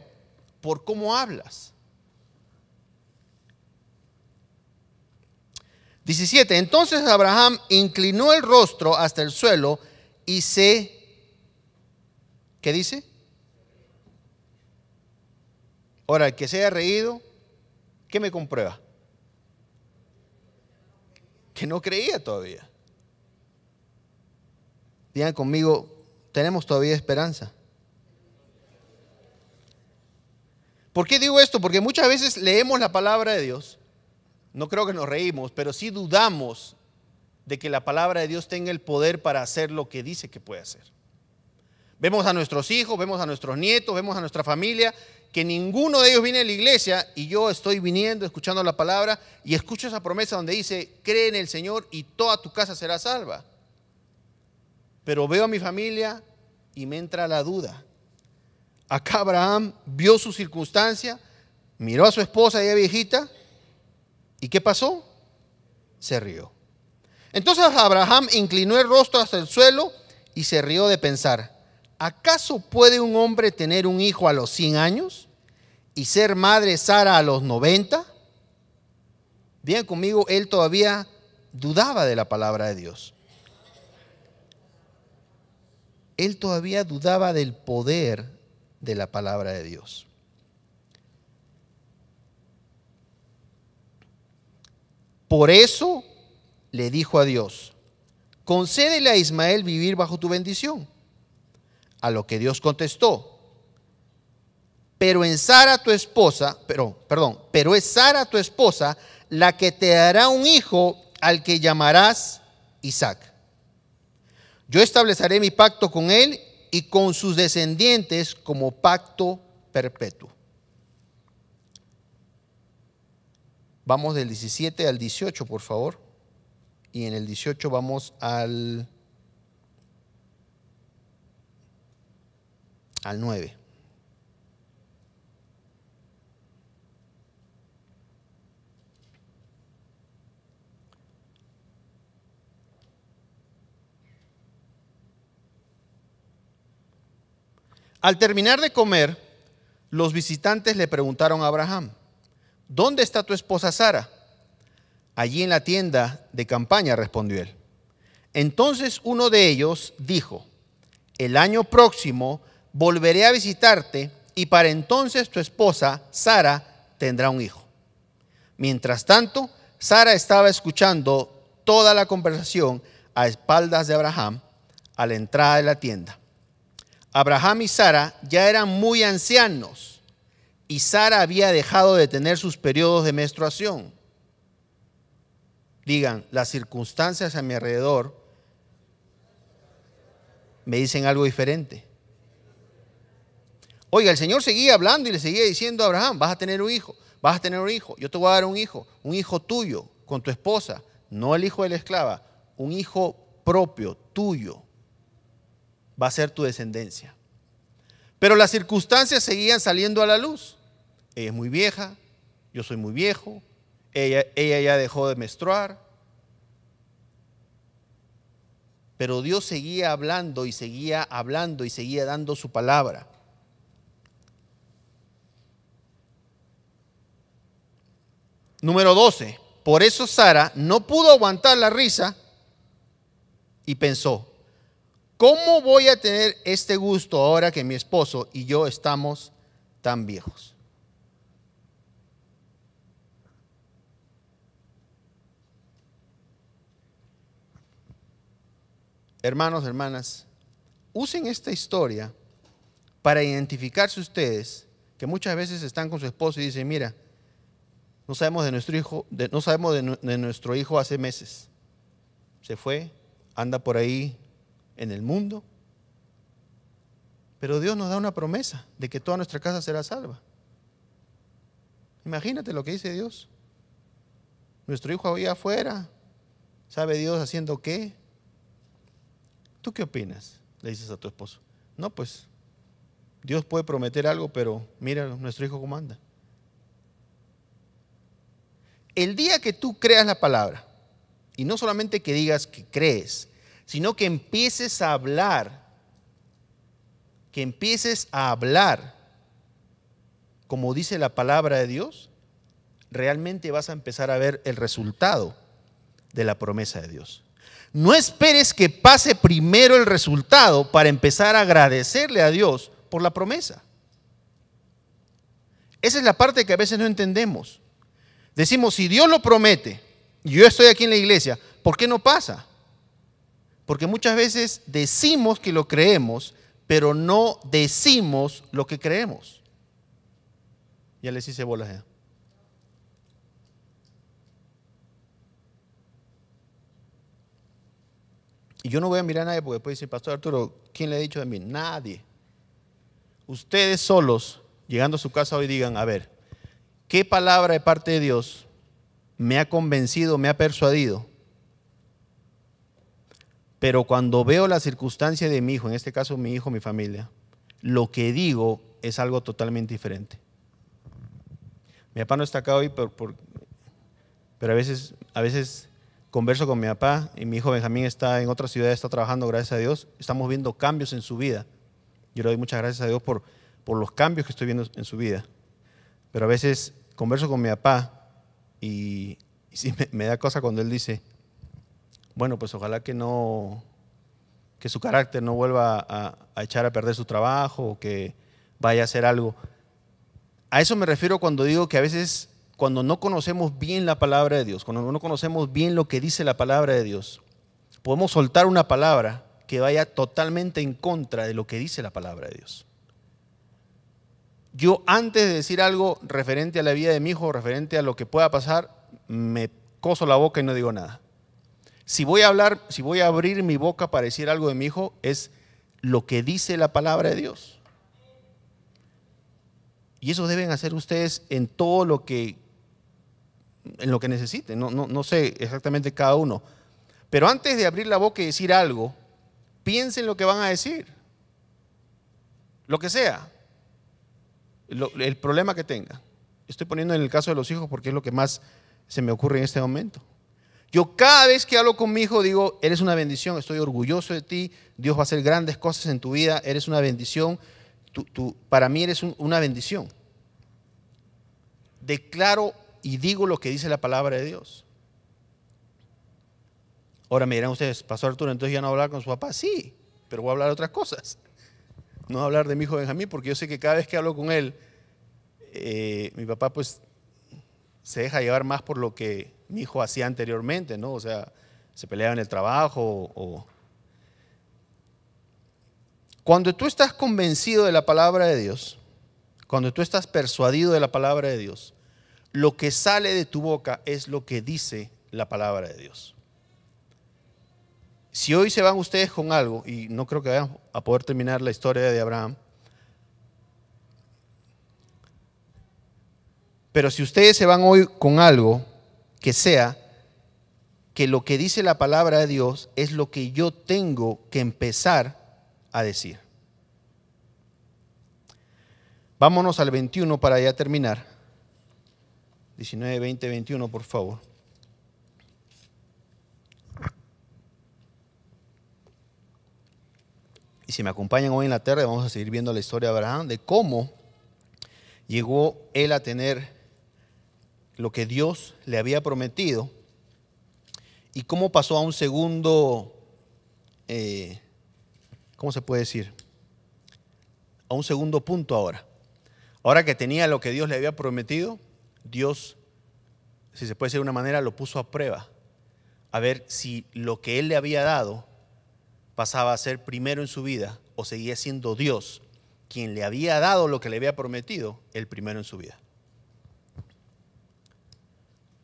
Por cómo hablas. 17. Entonces Abraham inclinó el rostro hasta el suelo y ¿qué dice? Ahora, el que se haya reído, ¿qué me comprueba? Que no creía todavía. Digan conmigo, tenemos todavía esperanza. ¿Por qué digo esto? Porque muchas veces leemos la palabra de Dios, no creo que nos reímos, pero sí dudamos de que la palabra de Dios tenga el poder para hacer lo que dice que puede hacer. Vemos a nuestros hijos, vemos a nuestros nietos, vemos a nuestra familia, que ninguno de ellos viene a la iglesia y yo estoy viniendo, escuchando la palabra y escucho esa promesa donde dice, cree en el Señor y toda tu casa será salva. Pero veo a mi familia y me entra la duda. Acá Abraham vio su circunstancia, miró a su esposa ya viejita y ¿qué pasó? Se rió. Entonces Abraham inclinó el rostro hasta el suelo y se rió de pensar, ¿acaso puede un hombre tener un hijo a los 100 años y ser madre Sara a los 90? Digan conmigo, él todavía dudaba de la palabra de Dios. Él todavía dudaba del poder de la palabra de Dios. Por eso le dijo a Dios, concédele a Ismael vivir bajo tu bendición. A lo que Dios contestó, pero es Sara tu esposa la que te dará un hijo al que llamarás Isaac. Yo estableceré mi pacto con él y con sus descendientes como pacto perpetuo. Vamos del 17 al 18, por favor. Y en el 18 vamos al 9. Al terminar de comer, los visitantes le preguntaron a Abraham, ¿dónde está tu esposa Sara? Allí en la tienda de campaña, respondió él. Entonces uno de ellos dijo, el año próximo volveré a visitarte y para entonces tu esposa Sara tendrá un hijo. Mientras tanto, Sara estaba escuchando toda la conversación a espaldas de Abraham a la entrada de la tienda. Abraham y Sara ya eran muy ancianos y Sara había dejado de tener sus periodos de menstruación. Digan, las circunstancias a mi alrededor me dicen algo diferente. Oiga, el Señor seguía hablando y le seguía diciendo a Abraham, vas a tener un hijo, yo te voy a dar un hijo tuyo con tu esposa, no el hijo de la esclava, un hijo propio, tuyo, va a ser tu descendencia. Pero las circunstancias seguían saliendo a la luz. Ella es muy vieja, yo soy muy viejo, ella ya dejó de menstruar. Pero Dios seguía hablando y seguía dando su palabra. Número 12. Por eso Sara no pudo aguantar la risa y pensó, ¿cómo voy a tener este gusto ahora que mi esposo y yo estamos tan viejos? Hermanos, hermanas, usen esta historia para identificarse ustedes, que muchas veces están con su esposo y dicen, mira, no sabemos de nuestro hijo, de nuestro hijo hace meses. Se fue, anda por ahí en el mundo. Pero Dios nos da una promesa de que toda nuestra casa será salva. Imagínate lo que dice Dios. Nuestro hijo allá afuera, ¿sabe Dios haciendo qué? ¿Tú qué opinas? Le dices a tu esposo. No, pues Dios puede prometer algo, pero mira nuestro hijo cómo anda. El día que tú creas la palabra, y no solamente que digas que crees, sino que empieces a hablar, como dice la palabra de Dios, realmente vas a empezar a ver el resultado de la promesa de Dios. No esperes que pase primero el resultado para empezar a agradecerle a Dios por la promesa. Esa es la parte que a veces no entendemos. Decimos, si Dios lo promete, y yo estoy aquí en la iglesia, ¿por qué no pasa? Porque muchas veces decimos que lo creemos, pero no decimos lo que creemos. Ya les hice bolas ya. Y yo no voy a mirar a nadie porque después dice, Pastor Arturo, ¿quién le ha dicho de mí? Nadie. Ustedes solos, llegando a su casa hoy, digan, a ver, ¿qué palabra de parte de Dios me ha convencido, me ha persuadido? Pero cuando veo la circunstancia de mi hijo, en este caso mi hijo, mi familia, lo que digo es algo totalmente diferente. Mi papá no está acá hoy, pero a veces converso con mi papá y mi hijo Benjamín está en otra ciudad, está trabajando, gracias a Dios. Estamos viendo cambios en su vida. Yo le doy muchas gracias a Dios por los cambios que estoy viendo en su vida. Pero a veces converso con mi papá y sí me da cosa cuando él dice, bueno, pues ojalá que su carácter no vuelva a echar a perder su trabajo o que vaya a hacer algo. A eso me refiero cuando digo que a veces cuando no conocemos bien la palabra de Dios, cuando no conocemos bien lo que dice la palabra de Dios, podemos soltar una palabra que vaya totalmente en contra de lo que dice la palabra de Dios. Yo antes de decir algo referente a la vida de mi hijo, referente a lo que pueda pasar, me coso la boca y no digo nada. Si voy a abrir mi boca para decir algo de mi hijo, es lo que dice la palabra de Dios. Y eso deben hacer ustedes en todo en lo que necesiten. No sé exactamente cada uno. Pero antes de abrir la boca y decir algo, piensen lo que van a decir. Lo que sea. El problema que tenga. Estoy poniendo en el caso de los hijos porque es lo que más se me ocurre en este momento. Yo cada vez que hablo con mi hijo digo, eres una bendición, estoy orgulloso de ti, Dios va a hacer grandes cosas en tu vida, eres una bendición, para mí eres una bendición. Declaro y digo lo que dice la palabra de Dios. Ahora me dirán ustedes, Pastor Arturo, entonces ya no hablar con su papá. Sí, pero voy a hablar de otras cosas. No voy a hablar de mi hijo Benjamín porque yo sé que cada vez que hablo con él, mi papá pues se deja llevar más por lo que mi hijo hacía anteriormente, ¿no? O sea, se peleaba en el trabajo. Cuando tú estás convencido de la palabra de Dios, cuando tú estás persuadido de la palabra de Dios, lo que sale de tu boca es lo que dice la palabra de Dios. Si hoy se van ustedes con algo, y no creo que vayan a poder terminar la historia de Abraham, pero si ustedes se van hoy con algo que sea que lo que dice la palabra de Dios es lo que yo tengo que empezar a decir. Vámonos al 21 para ya terminar. 19, 20, 21, por favor. Y si me acompañan hoy en la tarde, vamos a seguir viendo la historia de Abraham, de cómo llegó él a tener lo que Dios le había prometido y cómo pasó a un segundo, ¿cómo se puede decir? A un segundo punto ahora. Ahora que tenía lo que Dios le había prometido, Dios, si se puede decir de una manera, lo puso a prueba, a ver si lo que Él le había dado pasaba a ser primero en su vida o seguía siendo Dios quien le había dado lo que le había prometido, el primero en su vida.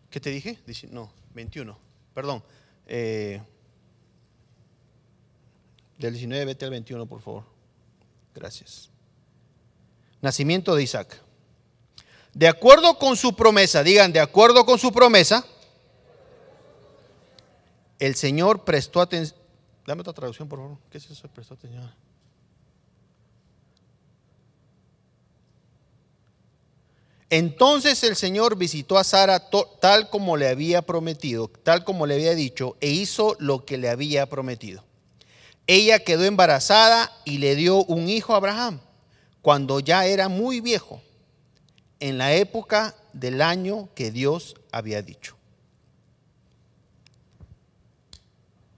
¿Qué te dije? No, 21. Perdón. Del 19 vete al 21, por favor. Gracias. Nacimiento de Isaac. De acuerdo con su promesa, digan, de acuerdo con su promesa, el Señor prestó atención. Dame otra traducción, por favor. ¿Qué es eso? Prestó atención. Entonces el Señor visitó a Sara tal como le había prometido, tal como le había dicho, e hizo lo que le había prometido. Ella quedó embarazada y le dio un hijo a Abraham, cuando ya era muy viejo, en la época del año que Dios había dicho.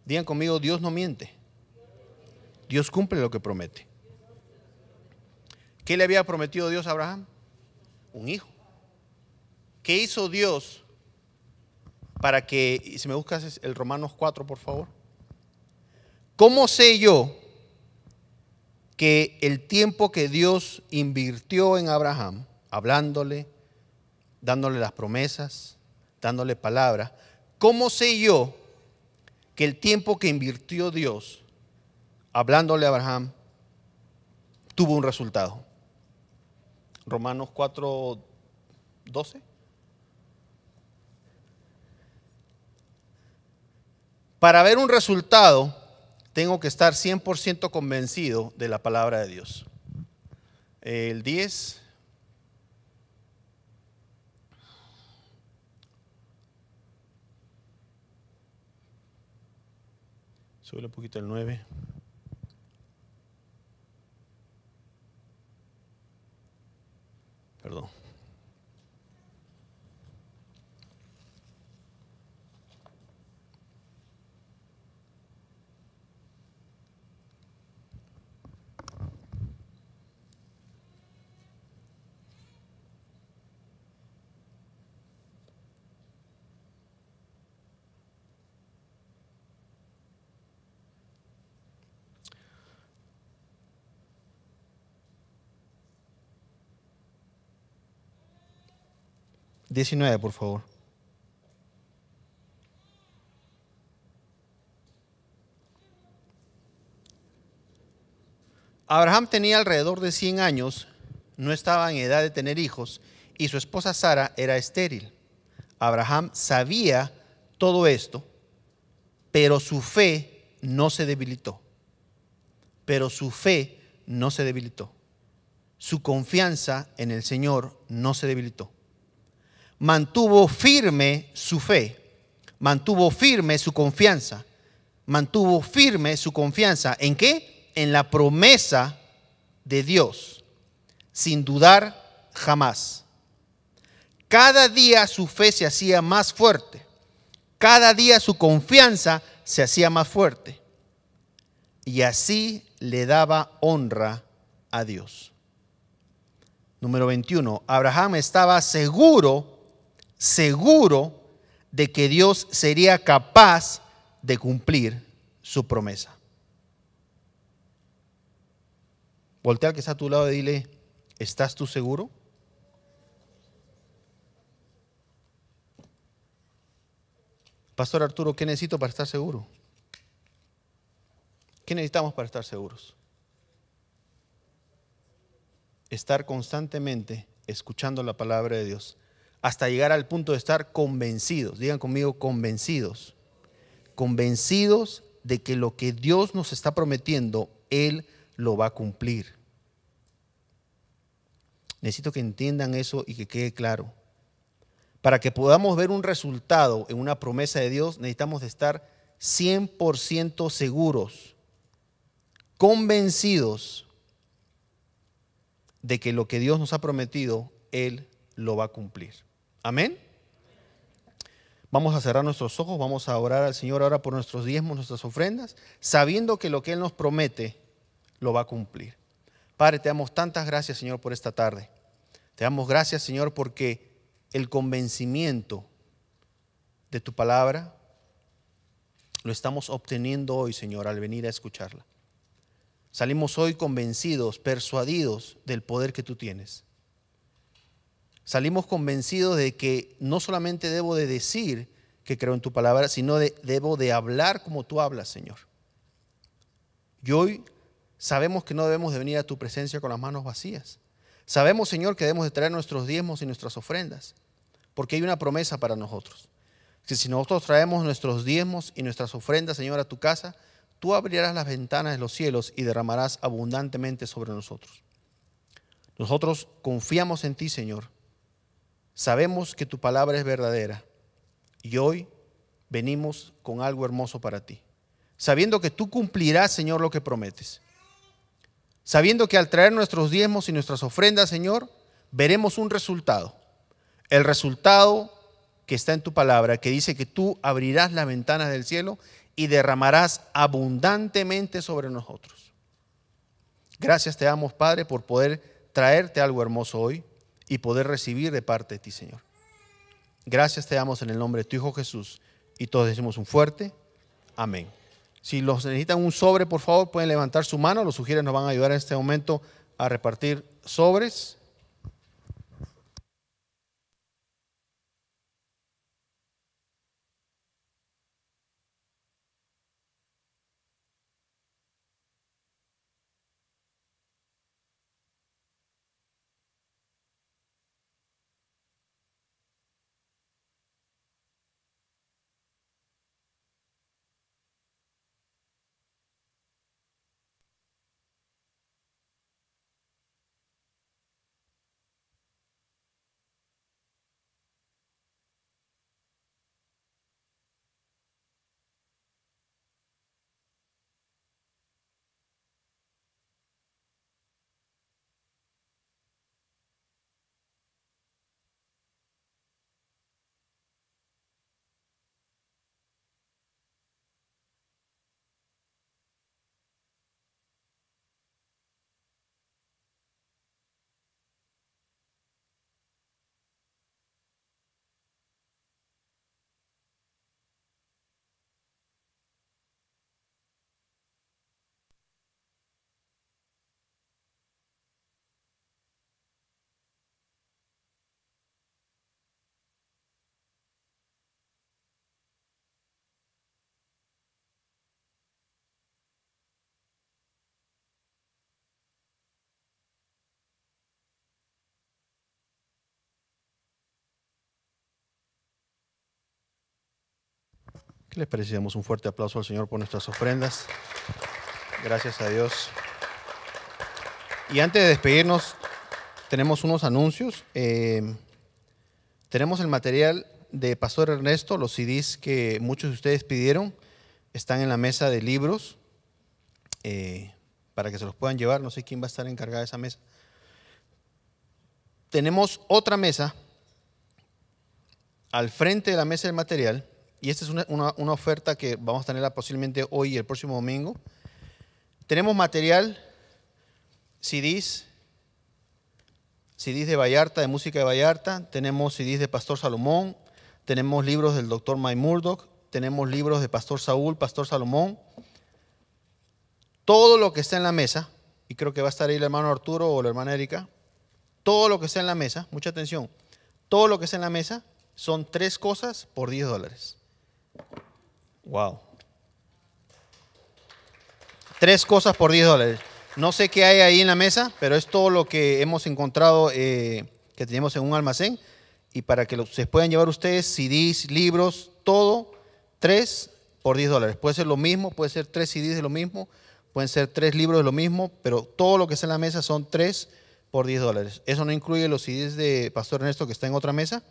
Digan conmigo, Dios no miente. Dios cumple lo que promete. ¿Qué le había prometido Dios a Abraham? Un hijo. ¿Qué hizo Dios para que, si me buscas el Romanos 4, por favor? ¿Cómo sé yo que el tiempo que Dios invirtió en Abraham, hablándole, dándole las promesas, dándole palabras, cómo sé yo que el tiempo que invirtió Dios, hablándole a Abraham, tuvo un resultado? Romanos 4, 12. Para ver un resultado, tengo que estar 100% convencido de la palabra de Dios. El 10. Sube un poquito el 9. Perdón. $19, por favor. Abraham tenía alrededor de 100 años, no estaba en edad de tener hijos y su esposa Sara era estéril. Abraham sabía todo esto, pero su fe no se debilitó. Su confianza en el Señor no se debilitó. Mantuvo firme su fe, mantuvo firme su confianza, mantuvo firme su confianza. ¿En qué? En la promesa de Dios, sin dudar jamás. Cada día su fe se hacía más fuerte, cada día su confianza se hacía más fuerte, y así le daba honra a Dios. Número 21. Abraham estaba seguro de que Dios sería capaz de cumplir su promesa. Voltea al que está a tu lado y dile, ¿estás tú seguro? Pastor Arturo, ¿qué necesito para estar seguro? ¿Qué necesitamos para estar seguros? Estar constantemente escuchando la palabra de Dios hasta llegar al punto de estar convencidos. Digan conmigo, convencidos. Convencidos de que lo que Dios nos está prometiendo, Él lo va a cumplir. Necesito que entiendan eso y que quede claro. Para que podamos ver un resultado en una promesa de Dios, necesitamos de estar 100% seguros, convencidos de que lo que Dios nos ha prometido, Él lo va a cumplir. Amén. Vamos a cerrar nuestros ojos, vamos a orar al Señor ahora por nuestros diezmos, nuestras ofrendas, sabiendo que lo que Él nos promete, lo va a cumplir. Padre, te damos tantas gracias, Señor, por esta tarde. Te damos gracias, Señor, porque el convencimiento de tu palabra lo estamos obteniendo hoy, Señor, al venir a escucharla. Salimos hoy convencidos, persuadidos del poder que tú tienes. Salimos convencidos de que no solamente debo de decir que creo en tu palabra, sino debo de hablar como tú hablas, Señor. Y hoy sabemos que no debemos de venir a tu presencia con las manos vacías. Sabemos, Señor, que debemos de traer nuestros diezmos y nuestras ofrendas, porque hay una promesa para nosotros. Que si nosotros traemos nuestros diezmos y nuestras ofrendas, Señor, a tu casa, tú abrirás las ventanas de los cielos y derramarás abundantemente sobre nosotros. Nosotros confiamos en ti, Señor. Sabemos que tu palabra es verdadera y hoy venimos con algo hermoso para ti, sabiendo que tú cumplirás, Señor, lo que prometes. Sabiendo que al traer nuestros diezmos y nuestras ofrendas, Señor, veremos un resultado. El resultado que está en tu palabra, que dice que tú abrirás las ventanas del cielo y derramarás abundantemente sobre nosotros. Gracias te damos, Padre, por poder traerte algo hermoso hoy y poder recibir de parte de ti, Señor. Gracias te damos en el nombre de tu Hijo Jesús y todos decimos un fuerte amén. Si los necesitan un sobre, por favor, pueden levantar su mano. Los sugieres nos van a ayudar en este momento a repartir sobres. ¿Qué les parece? Damos un fuerte aplauso al Señor por nuestras ofrendas. Gracias a Dios. Y antes de despedirnos, tenemos unos anuncios. Tenemos el material de Pastor Ernesto, los CDs que muchos de ustedes pidieron. Están en la mesa de libros para que se los puedan llevar. No sé quién va a estar encargada de esa mesa. Tenemos otra mesa al frente de la mesa del material. Y esta es una oferta que vamos a tener posiblemente hoy y el próximo domingo. Tenemos material, CDs de Vallarta, de música de Vallarta. Tenemos CDs de Pastor Salomón. Tenemos libros del Dr. Mike Murdock. Tenemos libros de Pastor Saúl, Pastor Salomón. Todo lo que está en la mesa, y creo que va a estar ahí el hermano Arturo o la hermana Erika. Todo lo que está en la mesa, mucha atención. Todo lo que está en la mesa son 3 cosas por $10. Wow. 3 cosas por $10. No sé qué hay ahí en la mesa, pero es todo lo que hemos encontrado que tenemos en un almacén. Y para que se puedan llevar ustedes CDs, libros, todo, 3 por $10. Puede ser lo mismo, puede ser 3 CDs de lo mismo, pueden ser 3 libros de lo mismo, pero todo lo que está en la mesa son 3 por $10. Eso no incluye los CDs de Pastor Ernesto que está en otra mesa.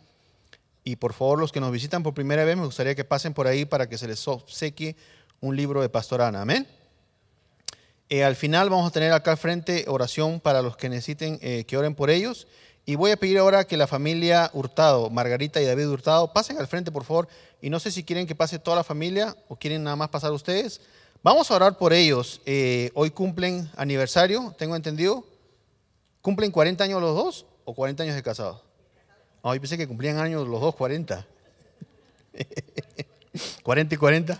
Y por favor, los que nos visitan por primera vez, me gustaría que pasen por ahí para que se les obsequie un libro de Pastor Ana. Amén. Al final vamos a tener acá al frente oración para los que necesiten que oren por ellos. Y voy a pedir ahora que la familia Hurtado, Margarita y David Hurtado, pasen al frente, por favor. Y no sé si quieren que pase toda la familia o quieren nada más pasar ustedes. Vamos a orar por ellos. Hoy cumplen aniversario, tengo entendido. ¿Cumplen 40 años los dos o 40 años de casados? Oh, yo pensé que cumplían años los dos 40. 40 y 40.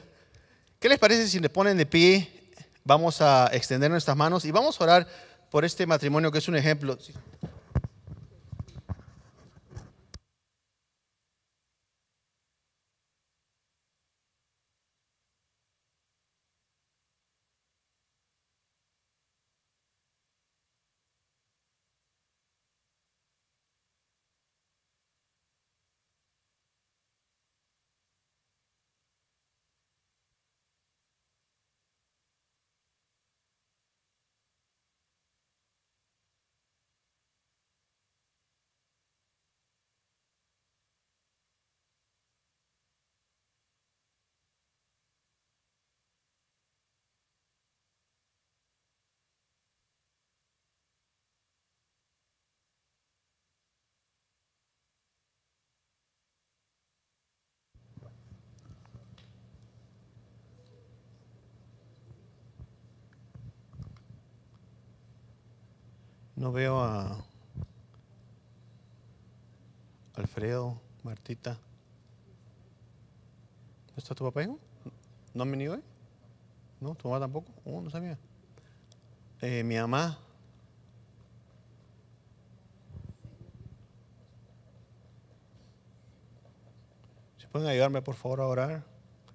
¿Qué les parece si le ponen de pie Vamos a extender nuestras manos y vamos a orar por este matrimonio que es un ejemplo. No veo a Alfredo, Martita. ¿No está tu papá, hijo? ¿No han venido hoy? ¿No? ¿Tu mamá tampoco? Oh, no sabía. Mi mamá. ¿Se pueden ayudarme por favor a orar?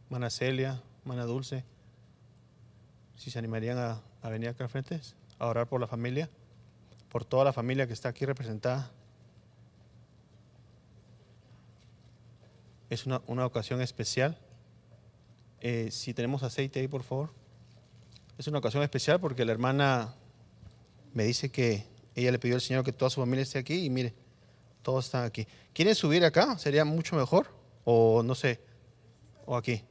Mana Celia, Mana Dulce. Si se animarían a venir acá al frente a orar por la familia, por toda la familia que está aquí representada. Es una ocasión especial. Si tenemos aceite ahí, por favor. Es una ocasión especial porque la hermana me dice que ella le pidió al Señor que toda su familia esté aquí y mire, todos están aquí. ¿Quieren subir acá? ¿Sería mucho mejor? O no sé, o aquí.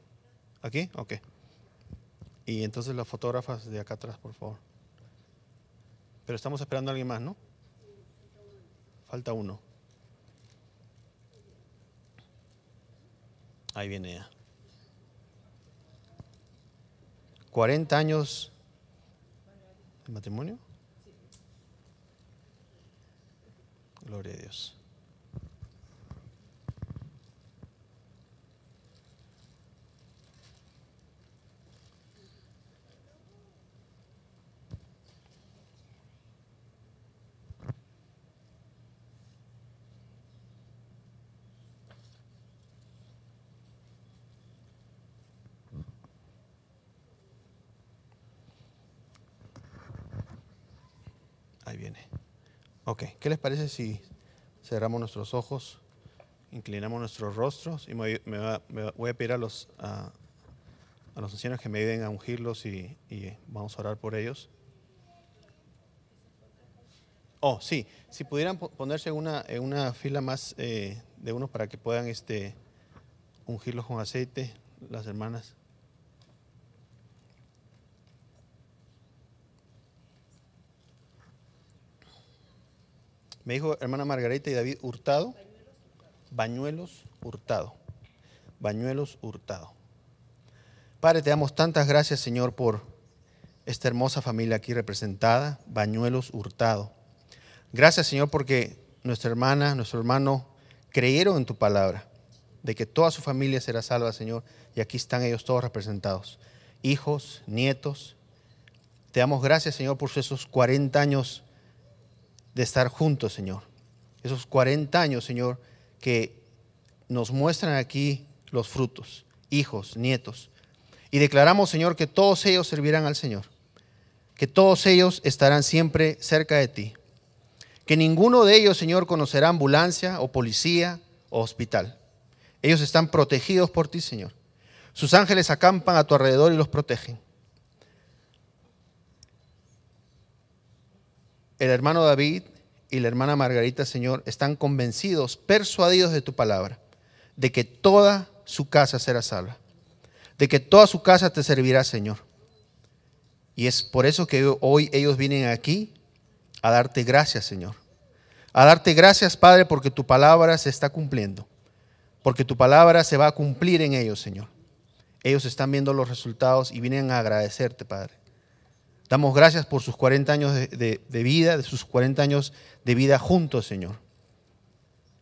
¿Aquí? Ok. Y entonces las fotógrafas de acá atrás, por favor. Pero estamos esperando a alguien más, ¿no? Falta uno. Ahí viene ella. 40 años de matrimonio. Gloria a Dios. Ahí viene. Ok, ¿qué les parece si cerramos nuestros ojos, inclinamos nuestros rostros y voy a pedir a los ancianos que me ayuden a ungirlos y vamos a orar por ellos? Oh, sí, si pudieran ponerse en una fila más de uno para que puedan ungirlos con aceite, las hermanas. Me dijo hermana Margarita y David Hurtado. Bañuelos Hurtado. Bañuelos Hurtado. Padre, te damos tantas gracias, Señor, por esta hermosa familia aquí representada, Bañuelos Hurtado. Gracias, Señor, porque nuestra hermana, nuestro hermano creyeron en tu palabra, de que toda su familia será salva, Señor, y aquí están ellos todos representados, hijos, nietos. Te damos gracias, Señor, por esos 40 años de estar juntos, Señor. Esos 40 años, Señor, que nos muestran aquí los frutos, hijos, nietos. Y declaramos, Señor, que todos ellos servirán al Señor, que todos ellos estarán siempre cerca de ti, que ninguno de ellos, Señor, conocerá ambulancia o policía o hospital. Ellos están protegidos por ti, Señor. Sus ángeles acampan a tu alrededor y los protegen. El hermano David y la hermana Margarita, Señor, están convencidos, persuadidos de tu palabra, de que toda su casa será salva, de que toda su casa te servirá, Señor. Y es por eso que hoy ellos vienen aquí a darte gracias, Señor. A darte gracias, Padre, porque tu palabra se está cumpliendo, porque tu palabra se va a cumplir en ellos, Señor. Ellos están viendo los resultados y vienen a agradecerte, Padre. Damos gracias por sus 40 años de vida, de sus 40 años de vida juntos, Señor.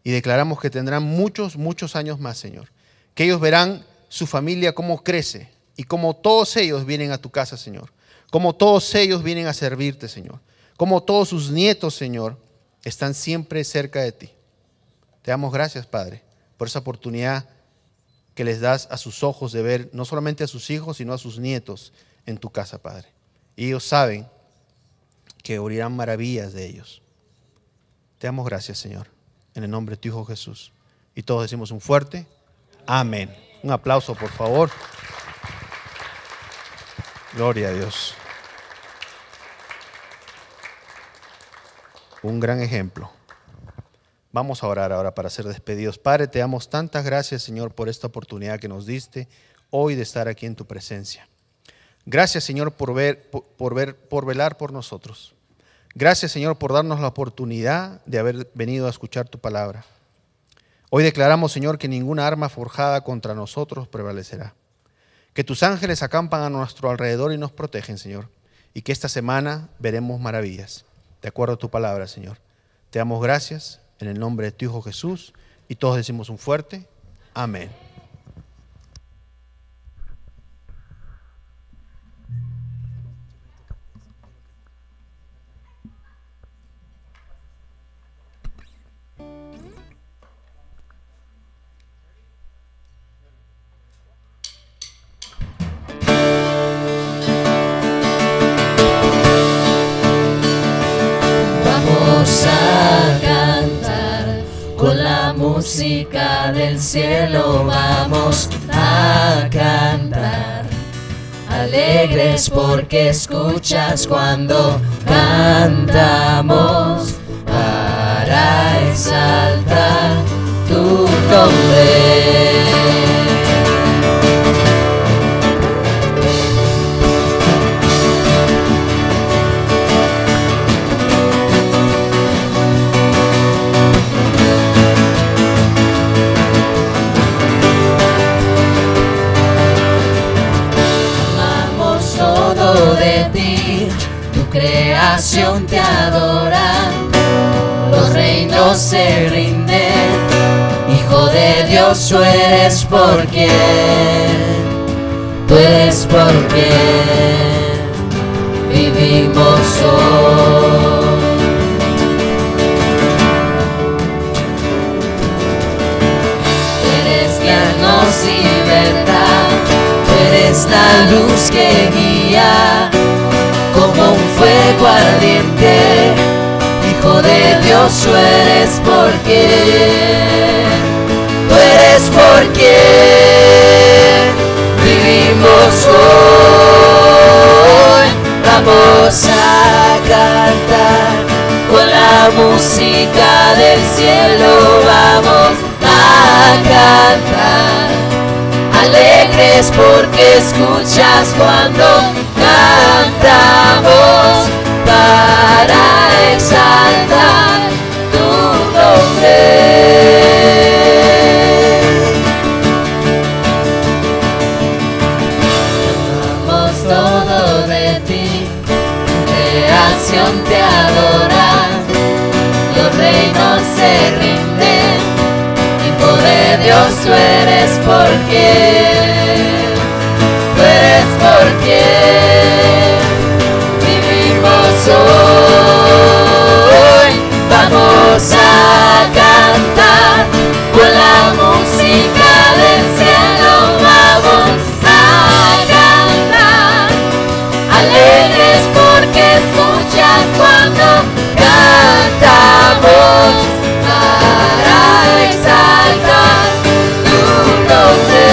Y declaramos que tendrán muchos, muchos años más, Señor. Que ellos verán su familia cómo crece y cómo todos ellos vienen a tu casa, Señor. Cómo todos ellos vienen a servirte, Señor. Cómo todos sus nietos, Señor, están siempre cerca de ti. Te damos gracias, Padre, por esa oportunidad que les das a sus ojos de ver no solamente a sus hijos, sino a sus nietos en tu casa, Padre. Y ellos saben que oirán maravillas de ellos. Te damos gracias, Señor, en el nombre de tu Hijo Jesús. Y todos decimos un fuerte amén. Un aplauso, por favor. Gloria a Dios. Un gran ejemplo. Vamos a orar ahora para ser despedidos. Padre, te damos tantas gracias, Señor, por esta oportunidad que nos diste hoy de estar aquí en tu presencia. Gracias, Señor, por velar por nosotros. Gracias, Señor, por darnos la oportunidad de haber venido a escuchar tu palabra. Hoy declaramos, Señor, que ninguna arma forjada contra nosotros prevalecerá. Que tus ángeles acampan a nuestro alrededor y nos protegen, Señor. Y que esta semana veremos maravillas, de acuerdo a tu palabra, Señor. Te damos gracias en el nombre de tu Hijo Jesús. Y todos decimos un fuerte amén. Música del cielo vamos a cantar, alegres porque escuchas cuando cantamos, para exaltar tu nombre. De ti, tu creación te adora, los reinos se rinden, Hijo de Dios, tú eres por quien vivimos hoy. Eres guiarnos y verdad, tú eres la luz que guía, como un fuego ardiente, Hijo de Dios, tú eres por quien vivimos hoy. Vamos a cantar con la música del cielo, vamos a cantar, alegres porque escuchas cuando cantamos, para exaltar tu nombre. Amamos todo de ti, tu creación te adora, los reinos se rinden, Hijo de Dios, tú eres por quien vivimos hoy. Vamos a cantar con la música del cielo, vamos a cantar, alegres porque escuchas cuando cantamos, para exaltar tu nombre.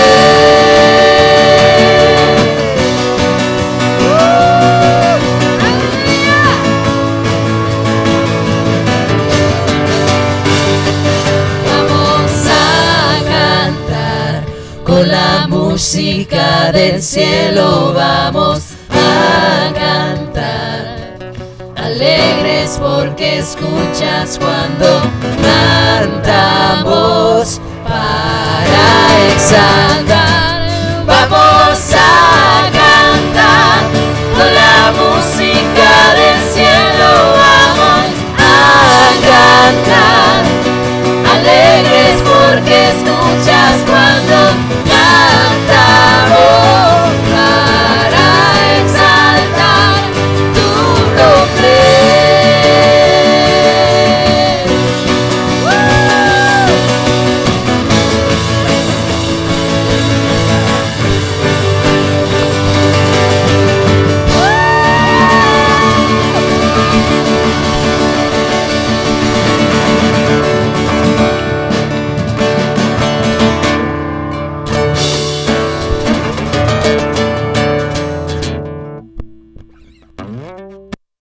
Con la música del cielo vamos a cantar, alegres porque escuchas cuando cantamos, para exaltar